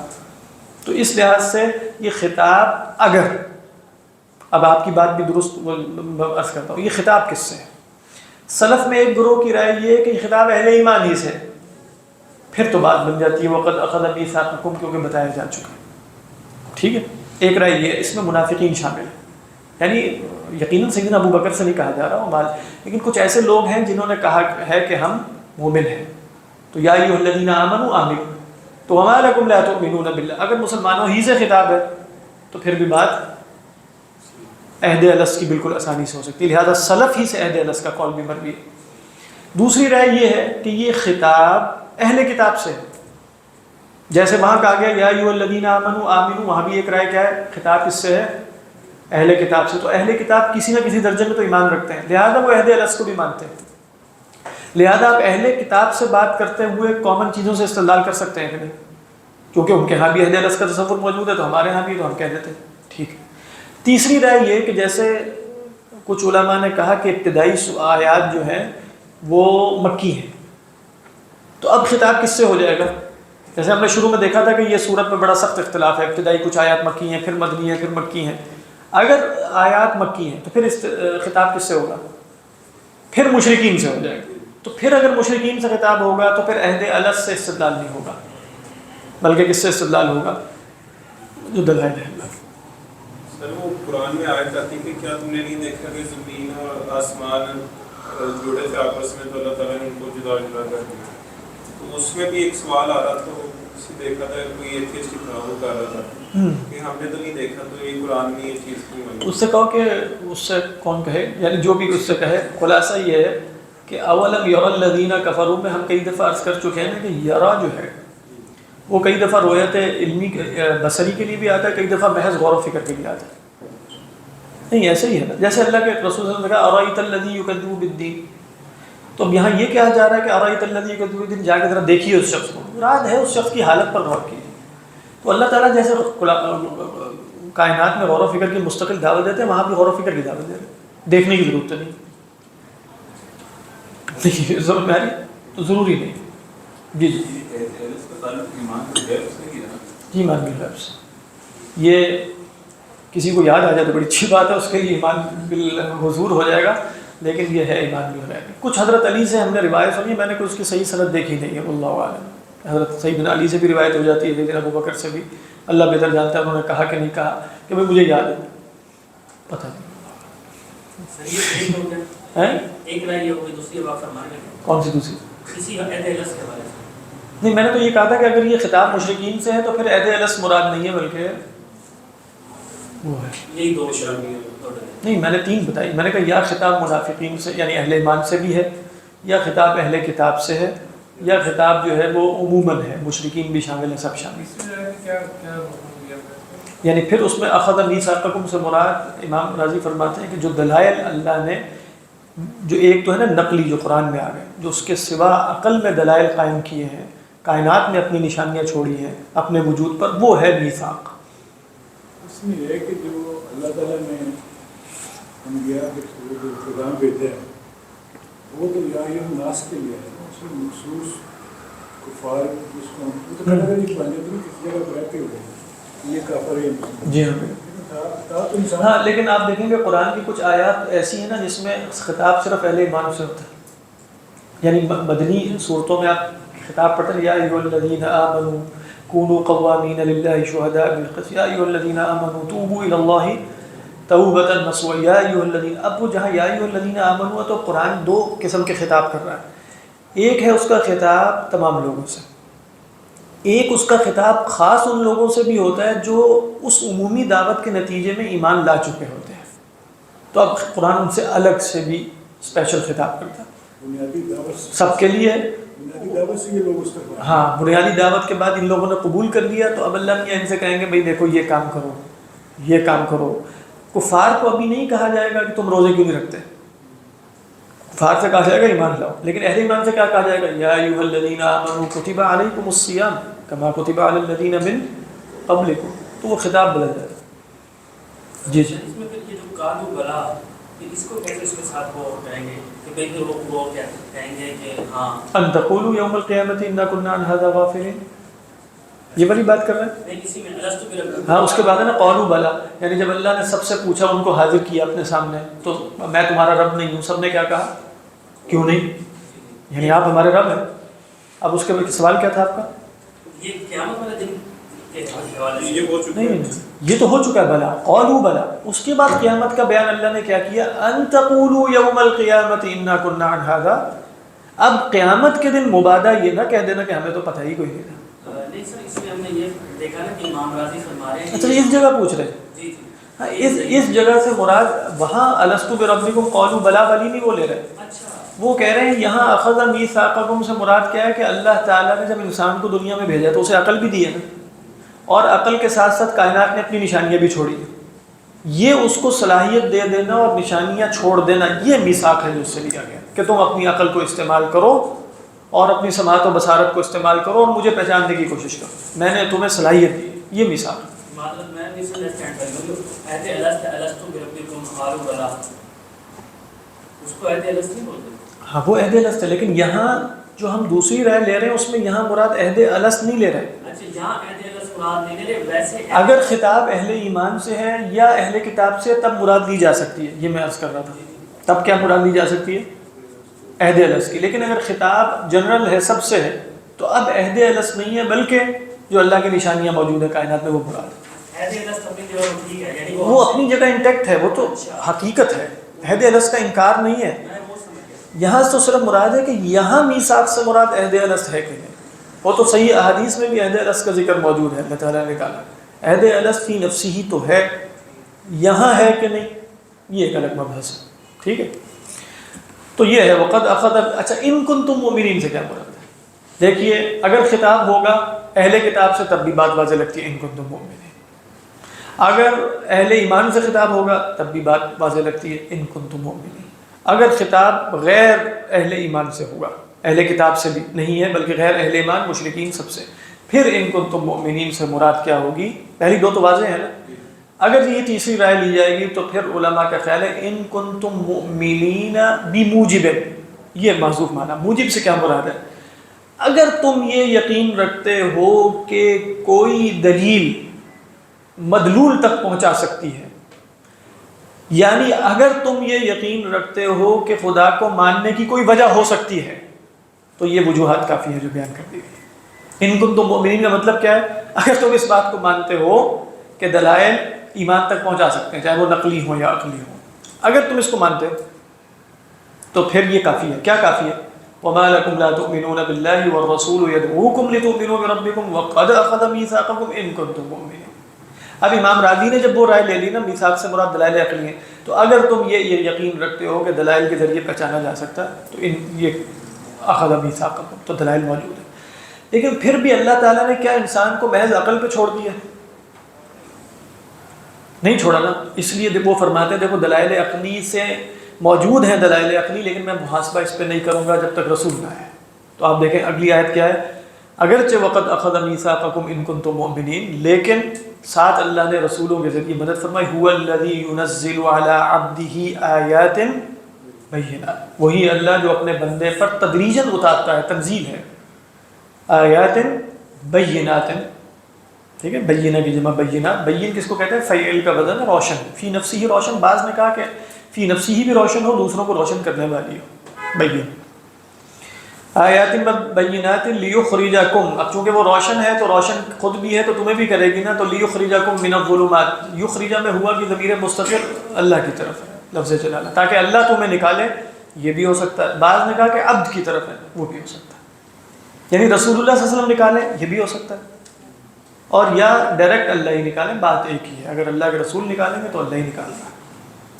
تو اس لحاظ سے یہ خطاب, اگر اب آپ کی بات بھی درست عرض کرتا ہوں, یہ خطاب کس سے ہے؟ سلف میں ایک گروہ کی رائے یہ ہے کہ یہ خطاب اہل ایمان ہی سے ہے. پھر تو بات بن جاتی ہے وقت اخذ میثاقکم, کیونکہ بتایا جا چکا ہے. ٹھیک ہے, ایک رائے یہ ہے, اس میں منافقین شامل ہیں. یعنی یقیناً سیدنا ابو بکر سے نہیں کہا جا رہا ہوں, لیکن کچھ ایسے لوگ ہیں جنہوں نے کہا ہے کہ ہم مومن ہیں. تو یا ایھا الذین آمنوا آمنوا, تو وما لکم لا تؤمنون باللہ, اگر مسلمانوں ہی سے خطاب ہے تو پھر بھی بات عہد الست کی بالکل آسانی سے ہو سکتی ہے. لہذا سلف ہی سے عہد الست کا قول بھی مروی ہے. دوسری رائے یہ ہے کہ یہ خطاب اہل کتاب سے ہے. جیسے وہاں کہا گیا یا ایھا الذین آمنوا آمنوا, وہاں بھی ایک رائے کیا ہے, خطاب کس سے ہے؟ اہل کتاب سے. تو اہل کتاب کسی نہ کسی درجے میں تو ایمان رکھتے ہیں, لہذا وہ عہد الست کو بھی مانتے ہیں. لہذا آپ اہل کتاب سے بات کرتے ہوئے کامن چیزوں سے استدلال کر سکتے ہیں کہ نہیں, کیونکہ ان کے ہاں بھی عہد الست کا تصور موجود ہے تو ہمارے ہاں بھی, تو ہم کہہ دیتے ہیں ٹھیک ہے. تیسری رائے یہ کہ جیسے کچھ علماء نے کہا کہ ابتدائی آیات جو ہیں وہ مکی ہیں, تو اب خطاب کس سے ہو جائے گا؟ جیسے ہم نے شروع میں دیکھا تھا کہ یہ سورت میں بڑا سخت اختلاف ہے, ابتدائی کچھ آیات مکی ہیں, پھر مدنی ہیں, پھر مکی ہیں. اگر آیات مکی ہیں تو پھر خطاب کس سے ہوگا؟ پھر مشرکین سے ہو جائے گا. تو پھر اگر مشرکین سے خطاب ہوگا تو پھر عہد الست سے استدلال نہیں ہوگا, بلکہ کس سے استدلال ہوگا؟ جو دلائل ہے. سر وہ قرآن میں آیت آتی کہ کیا تم نے نہیں دیکھا کہ زمین اور آسمان جڑے تھے آپس میں, تو اللہ تعالیٰ نے ان کو جدا جدا کر دیا. تو اس میں بھی ایک سوال آ رہا تھا, کسی دیکھا تھا کوئی ایتھیسٹ وہ کر رہا تھا کہ ہم نے تو نہیں دیکھا, تو یہ قرآن میں یہ چیز کیوں ہے؟ اس سے کہو کہ اس سے کون کہے, یعنی جو بھی اس سے کہے, خلاصہ یہ ہے کہ اولم یری الذین کفروا میں ہم کئی دفعہ عرض کر چکے ہیں کہ یرا جو ہے وہ کئی دفعہ رویت علمی بصری کے لیے بھی آتا ہے, کئی دفعہ محض غور و فکر کے لیے آتا ہے. نہیں ایسے ہی ہے نا, جیسے اللہ کے رسول صلی اللہ علیہ وسلم نے کہا ارایت الذی یکذب بالدین, تو اب یہاں یہ کہا جا رہا ہے کہ ارایت الذی یکذب بالدین, جا کے ذرا دیکھیے اس شخص کو, مراد ہے اس شخص کی حالت پر غور کیجیے. تو اللہ تعالیٰ جیسے کائنات میں غور و فکر کی مستقل دعوت دیتے ہیں, وہاں بھی غور و فکر کی دعوت دے رہے ہیں, دیکھنے کی ضرورت نہیں. دیکھیے ضرورت میں آ رہی تو ضروری نہیں. جی جی جی ایمان بالغیب سے, یہ کسی کو یاد آ جائے تو بڑی اچھی بات ہے, اس کے لیے ایمان بالحضور ہو جائے گا, لیکن یہ ہے ایمان بالغیب. کچھ حضرت علی سے ہم نے روایت سنی, میں نے کوئی اس کی صحیح سند دیکھی نہیں ہے, واللہ اعلم. حضرت سیدنا علی سے بھی روایت ہو جاتی ہے, لیکن ابو بکر سے بھی اللہ بہتر جانتا ہے انہوں نے کہا کہ نہیں کہا, کہ بھائی مجھے یاد ہے, پتہ نہیں. ایک رائے یہ ہوگی, دوسری بات فرمائیں. کون سی دوسری؟ کسی عہد الست کے بارے میں. نہیں, میں نے تو یہ کہا تھا کہ اگر یہ خطاب مشرکین سے ہے تو پھر عہد الست مراد نہیں ہے, بلکہ وہ ہے یہی دو شامل. نہیں, میں نے تین بتائی. میں نے کہا یا خطاب منافقین سے یعنی اہل ایمان سے بھی ہے, یا خطاب اہل کتاب سے ہے, یا خطاب جو ہے وہ عموماً ہے, مشرکین بھی شامل ہیں, سب شامل. یعنی پھر اس میں اخذ میثاقکم سے مراد امام راضی فرماتے ہیں کہ جو دلائل اللہ نے, جو ایک تو ہے نا نقلی جو قرآن میں آ گئے, جو اس کے سوا عقل میں دلائل قائم کیے ہیں, کائنات میں اپنی نشانیاں چھوڑی ہیں اپنے وجود پر, وہ ہے میثاق. اس میں یہ کہ جو اللہ تعالیٰ نے انبیاء کے پیغام بھیجا ہے وہ تو یا الناس کے لیے ہے, اس میں مخصوص کفار اس کو وہ تو کہنا نہیں پانے تو کسی جگہ رہتے ہوئے یہ کافر ہے. جی ہاں, لیکن آپ دیکھیں گے قرآن کی کچھ آیات ایسی ہیں نا جس میں خطاب صرف اہل ایمان سے ہوتا ہے. یعنی مدنی صورتوں میں آپ خطاب پڑھتے ہیں یا ایھا الذین آمنوا کونوا قوامین للہ شہداء بالقسط یا ایھا الذین آمنوا توبوا الی اللہ توبۃ نصوحا یا ایھا الذین. اب وہ جہاں یا ایھا الذین آمنوا تو قرآن دو قسم کے خطاب کر رہا ہے. ایک ہے اس کا خطاب تمام لوگوں سے, ایک اس کا خطاب خاص ان لوگوں سے بھی ہوتا ہے جو اس عمومی دعوت کے نتیجے میں ایمان لا چکے ہوتے ہیں. تو اب قرآن ان سے الگ سے بھی اسپیشل خطاب کرتا ہے، بنیادی دعوت سب کے لیے. بنیادی دعوت سے یہ لوگ اس پر ہاں، بنیادی دعوت کے بعد ان لوگوں نے قبول کر لیا تو اب اللہ میاں ان سے کہیں گے بھئی دیکھو یہ کام کرو، یہ کام کرو. کفار کو ابھی نہیں کہا جائے گا کہ تم روزے کیوں نہیں رکھتے، کفار سے کہا جائے گا ایمان لاؤ، لیکن اہل ایمان سے کیا کہا جائے گا؟ یا ایھا الذین آمنوا کتب علیکم الصیام کما کتب علی الذین من قبلکم. تو وہ خطاب بدل جائے گا. جی جی. اس میں پھر یہ جو قالوا بلا، پھر اس کو کیسے اس کے ساتھ وہ کریں گے کہ بھئی پھر وہ کیا کہیں گے کہ ہاں ان تقولوا یوم القیامت انا کنا عن ھذا غافلین، یہ والی بات کر رہے ہیں. نہیں، اسی میں الستو بربکم. ہاں، اس کے بعد ہے نا قالوا بلا، یعنی جب اللہ نے سب سے پوچھا، ان کو حاضر کیا اپنے سامنے، تو میں تمہارا رب نہیں ہوں، سب نے کیا کہا؟ کیوں نہیں، یعنی آپ ہمارے رب ہیں. اب اس کے بعد سوال کیا تھا آپ کا؟ یہ قیامت والے دن کے حوالے سے یہ ہو چکا نہیں ہے. نہیں، یہ تو ہو چکا ہے بلا، قالوا بلا. اس کے بعد قیامت کا بیان اللہ نے کیا کیا؟ ان تقولوا یوم القیامت انا کنا عن ھذا. اب قیامت کے دن مبادہ یہ نہ کہہ دینا کہ ہمیں تو پتہ ہی کوئی نہیں تھا. نہیں سر، اس میں ہم نے یہ دیکھا نا کہ امام راضی فرما رہے ہیں اچھا، اس جگہ پوچھ رہے ہیں. جی جی. ہاں، اس جگہ سے مراد وہاں الستو بربکم قالوا بلا والی نہیں وہ لے رہے. اچھا، وہ کہہ رہے ہیں یہاں اخذ میثاقکم سے مراد کیا ہے کہ اللہ تعالیٰ نے جب انسان کو دنیا میں بھیجا تو اسے عقل بھی دی ہے نا، اور عقل کے ساتھ ساتھ کائنات نے اپنی نشانیاں بھی چھوڑی ہیں. یہ اس کو صلاحیت دے دینا اور نشانیاں چھوڑ دینا، یہ میثاق ہے جو اس سے لیا گیا کہ تم اپنی عقل کو استعمال کرو اور اپنی سماعت و بصارت کو استعمال کرو اور مجھے پہچاننے کی کوشش کرو، میں نے تمہیں صلاحیت دی. یہ میثاق ہے. مطلب میں مس انڈرسٹینڈ کر لوں ایتے الستو بربکم قالوا بلا، اس کو ایتے الست نہیں بولتے. ہاں، وہ عہد الست ہے، لیکن یہاں جو ہم دوسری رائے لے رہے ہیں اس میں یہاں مراد عہد الست نہیں لے رہے. اچھا، یہاں ایتے الست مراد نہیں لے رہے، ویسے اگر خطاب اہل ایمان سے ہے یا اہل کتاب سے تب مراد لی جا سکتی ہے. یہ میں عرض کر رہا تھا، تب کیا مراد لی جا سکتی ہے؟ عہد الست کی. لیکن اگر خطاب جنرل ہے، سب سے ہے، تو اب عہد الست نہیں ہے بلکہ جو اللہ کی نشانیاں موجود ہیں کائنات میں وہ مراد ہے. ایتے الست اپنی جگہ وہ ٹھیک ہے، یعنی وہ اپنی جگہ انٹیکٹ ہے، وہ تو حقیقت ہے، عہد الست کا انکار نہیں ہے. میں وہ سمجھ گیا. یہاں تو صرف مراد ہے کہ یہاں میثاق سے مراد عہد الست ہے کہ نہیں. وہ تو صحیح احادیث میں بھی عہد الست کا ذکر موجود ہے، اللہ تعالیٰ نے کہا عہد الست فی نفسی ہی تو ہے، یہاں ہے کہ نہیں یہ ایک الگ مبحث ہے. ٹھیک ہے، تو یہ ہے وقد اخذ. اچھا، ان کنتم مؤمنین سے کیا مراد ہے؟ دیکھیے، اگر خطاب ہوگا اہل کتاب سے تب بھی بات واضح لگتی ہے ان کنتم مؤمنین. اگر اہل ایمان سے خطاب ہوگا تب بھی بات واضح لگتی ہے ان کنتم مؤمنین. اگر خطاب غیر اہل ایمان سے ہوگا، اہل کتاب سے بھی نہیں ہے بلکہ غیر اہل ایمان مشرکین سب سے، پھر ان کنتم مؤمنین سے مراد کیا ہوگی؟ پہلی دو تو واضح ہے نا. اگر یہ تیسری رائے لی جائے گی تو پھر علماء کا خیال ہے ان کنتم مؤمنین بموجب، یہ محذوف معنی. موجب سے کیا مراد ہے؟ اگر تم یہ یقین رکھتے ہو کہ کوئی دلیل مدلول تک پہنچا سکتی ہے، یعنی اگر تم یہ یقین رکھتے ہو کہ خدا کو ماننے کی کوئی وجہ ہو سکتی ہے تو یہ وجوہات کافی ہے جو بیان کر دی گئی. ان کنتم مؤمنین کا مطلب کیا ہے؟ اگر تم اس بات کو مانتے ہو کہ دلائل ایمان تک پہنچا سکتے ہیں، چاہے وہ نقلی ہوں یا عقلی ہوں، اگر تم اس کو مانتے ہو تو پھر یہ کافی ہے. کیا کافی ہے؟ وَمَا لَكُمْ لَا تُؤْمِنُونَ بِاللَّهِ وَالرَّسُولُ يَدْعُوكُمْ لِتُؤْمِنُوا بِرَبِّكُمْ وَقَدْ أَخَذَ مِيثَاقَكُمْ إِن كُنتُم مُؤْمِنِينَ. اب امام راضی نے جب وہ رائے لے لی نا میثاق سے مراد دلائل عقلی ہیں، تو اگر تم یہ یقین رکھتے ہو کہ دلائل کے ذریعے پہچانا جا سکتا ہے تو یہ اخذ میثاقکم، تو دلائل موجود ہے. لیکن پھر بھی اللہ تعالیٰ نے کیا انسان کو محض عقل پہ چھوڑ دیا؟ نہیں چھوڑا نا. اس لیے وہ فرماتے ہیں دیکھو دلائل عقلی سے موجود ہیں دلائل عقلی، لیکن میں محاسبہ اس پہ نہیں کروں گا جب تک رسول نہ آئے. تو آپ دیکھیں اگلی آیت کیا ہے؟ اگرچہ وقت اخذ میثاقکم ان کنتم مؤمنین، لیکن ساتھ اللہ نے رسولوں کے ذریعے مدد فرمائی. هو الذی ينزل على عبده آیات بینات، وہی اللہ جو اپنے بندے پر تدریجاً اتارتا ہے، تنزیل ہے. آیات بینات، ٹھیک ہے، بینہ کی جمع بینہ. بین کس کو کہتے ہیں؟ فعیل کا وزن ہے روشن. فی نفسی ہی روشن، بعض نے کہا کہ فی نفسی ہی بھی روشن ہو، دوسروں کو روشن کرنے والی ہو. بین آیات بینات لیخرجکم، اب چونکہ وہ روشن ہے تو روشن خود بھی ہے تو تمہیں بھی کرے گی نا. تو لیخرجکم من الظلمات، یخرج میں ہوا کی ضمیر مستتر اللہ کی طرف ہے، لفظ جلالہ، تاکہ اللہ تمہیں نکالے. یہ بھی ہو سکتا ہے. بعض نے کہا کہ عبد کی طرف ہے، وہ بھی ہو سکتا ہے، یعنی رسول اللہ صلی اللہ علیہ وسلم نکالے، یہ بھی ہو سکتا ہے. اور یا ڈائریکٹ اللہ ہی نکالیں، بات ایک ہی ہے. اگر اللہ کے رسول نکالیں گے تو اللہ ہی نکال رہا ہے.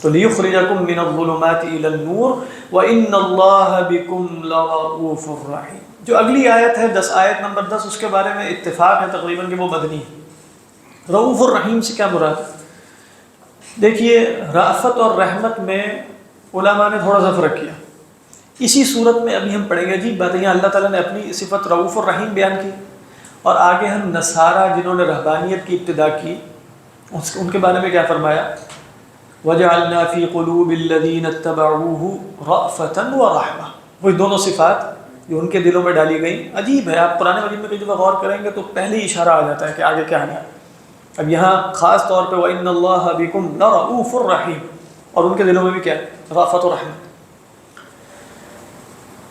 تو لیخرجکم من الظلمات الی النور وان اللہ بکم لرؤوف رحیم. جو اگلی آیت ہے 10 آیت نمبر 10 اس کے بارے میں اتفاق ہے تقریباً کہ وہ مدنی ہے. رؤوف الرحیم سے کیا مراد ہے؟ دیکھیے رأفت اور رحمت میں علماء نے تھوڑا سا فرق کیا. اسی صورت میں ابھی ہم پڑھیں گے عجیب بات ہے، یہاں اللہ تعالیٰ نے اپنی صفت رؤوف الرحیم بیان کی اور آگے ہم نصارہ جنہوں نے رہبانیت کی ابتدا کی ان کے بارے میں کیا فرمایا؟ وَجَعَلْنَا فِي قُلُوبِ الَّذِينَ اتَّبَعُوهُ رَأْفَةً وَرَحْمَةً. وہی دونوں صفات جو ان کے دلوں میں ڈالی گئیں. عجیب ہے، آپ قرآن مجید میں کئی دفعہ غور کریں گے تو پہلے ہی اشارہ آ جاتا ہے کہ آگے کیا آنا ہے. اب یہاں خاص طور پہ وَإِنَّ اللَّهَ بِكُمْ لَرَؤُوفٌ رَحِيمٌ، اور ان کے دلوں میں بھی کیا ہے؟ رأفت و رحمت.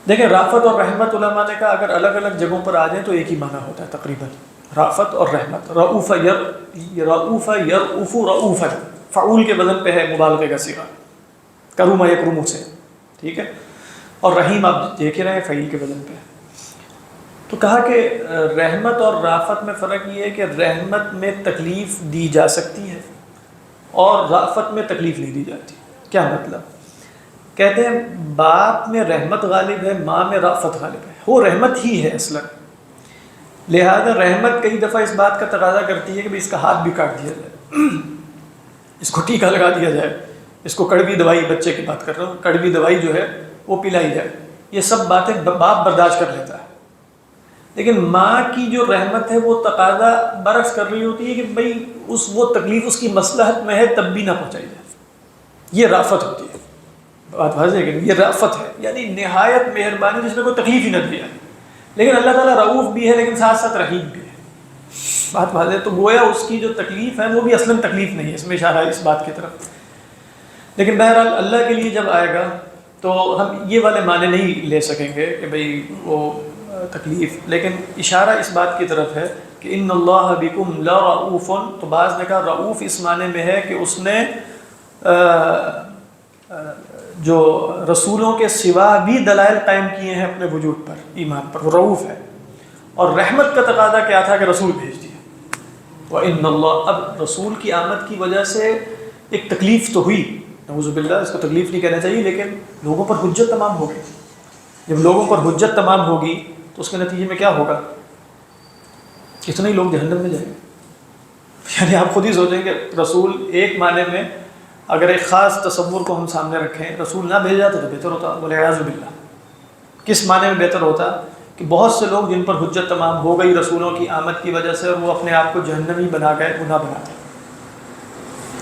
دیکھیں رأفت اور رحمت علماء نے کہا اگر الگ الگ جگہوں پر آ جائیں تو ایک ہی معنی ہوتا ہے تقریباً، رأفت اور رحمت. رؤوف یرؤوف رؤوفا فعول کے بدن پہ ہے مبالغے کا صیغہ، کرم یکرم سے، ٹھیک ہے. اور رحیم آپ دیکھ ہی رہے ہیں فعیل کے بدن پہ. تو کہا کہ رحمت اور رافت میں فرق یہ ہے کہ رحمت میں تکلیف دی جا سکتی ہے اور رافت میں تکلیف نہیں دی جاتی. کیا مطلب؟ کہتے ہیں باپ میں رحمت غالب ہے، ماں میں رافت غالب ہے. وہ رحمت ہی ہے اصلا، لہذا رحمت کئی دفعہ اس بات کا تقاضا کرتی ہے کہ اس کا ہاتھ بھی کاٹ دیا جائے، اس کو ٹیکا لگا دیا جائے، اس کو کڑوی دوائی، بچے کی بات کر رہا ہوں، کڑوی دوائی جو ہے وہ پلائی جائے. یہ سب باتیں باپ برداشت کر لیتا ہے. لیکن ماں کی جو رحمت ہے وہ تقاضا برعکس کر رہی ہوتی ہے کہ بھئی وہ تکلیف اس کی مصلحت میں ہے تب بھی نہ پہنچائی جائے. یہ رافت ہوتی ہے. بات واضح ہے کہ یہ رافت ہے، یعنی نہایت مہربانی جس میں کوئی تکلیف ہی نہ دی جائے. لیکن اللہ تعالیٰ رؤوف بھی ہے لیکن ساتھ ساتھ رحیم بھی ہے. بات واضح ہے. تو گویا اس کی جو تکلیف ہے وہ بھی اصلاً تکلیف نہیں ہے، اس میں اشارہ ہے اس بات کی طرف. لیکن بہرحال اللہ کے لیے جب آئے گا تو ہم یہ والے معنی نہیں لے سکیں گے کہ بھئی وہ تکلیف، لیکن اشارہ اس بات کی طرف ہے کہ ان اللہ بکم لرؤوف. تو بعض نے کہا رؤوف اس معنی میں ہے کہ اس نے جو رسولوں کے سوا بھی دلائل قائم کیے ہیں اپنے وجود پر، ایمان پر، وہ رؤوف ہے. اور رحمت کا تقاضا کیا تھا کہ رسول بھیج دیے. وَإِنَّ اللَّهَ، اب رسول کی آمد کی وجہ سے ایک تکلیف تو ہوئی، نعوذ باللہ اس کو تکلیف نہیں کہنا چاہیے، لیکن لوگوں پر حجت تمام ہو گئی. جب لوگوں پر حجت تمام ہوگی تو اس کے نتیجے میں کیا ہوگا؟ کتنے ہی لوگ جہنم میں جائیں گے. یعنی آپ خود ہی سوچیں کہ رسول ایک معنی میں اگر ایک خاص تصور کو ہم سامنے رکھیں، رسول نہ بھیجا تو بہتر ہوتا، والعیاذ باللہ. کس معنی میں بہتر ہوتا؟ کہ بہت سے لوگ جن پر حجت تمام ہو گئی رسولوں کی آمد کی وجہ سے اور وہ اپنے آپ کو جہنمی بنا گئے، گناہ بنا گئے.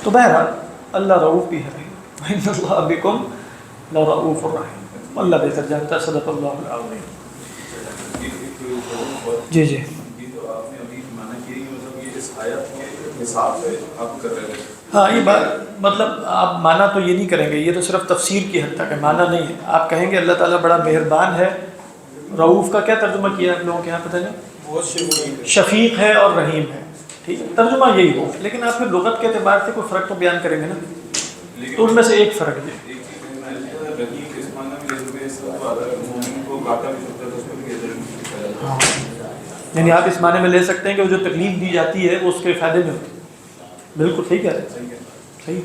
تو بہرحال اللہ رؤوف بھی ہے. وَإِنَّ اللَّهَ بِكُمْ لَرَؤُوفٌ رَحِيمٌ. اللہ بہتر جانتا ہے. صدق اللہ العظیم. جی جی یہ تو آپ نے ابھی معنی کیا کہ مطلب یہ اس آیت کے حساب سے آپ کر رہے ہیں. ہاں یہ بات مطلب آپ معنی تو یہ نہیں کریں گے، یہ تو صرف تفسیر کی حد تک ہے، معنی نہیں ہے. آپ کہیں گے اللہ تعالیٰ بڑا مہربان ہے. رؤوف کا کیا ترجمہ کیا آپ لوگوں کے یہاں پتہ نہیں؟ بہت شفیق ہے اور رحیم ہے. ٹھیک ہے، ترجمہ یہی ہو، لیکن آپ پھر لغت کے اعتبار سے کوئی فرق تو بیان کریں گے نا. تو ان میں سے ایک فرق ہے. ایک چیز رحیم اس معنی میں اس مومن کو کاٹا بھی سکتا ہے تو اس میں بھی یعنی آپ اس معنی میں لے سکتے ہیں کہ وہ جو تکلیف دی جاتی ہے وہ اس کے فائدے میں ہوتی ہے. بالکل ٹھیک ہے، صحیح.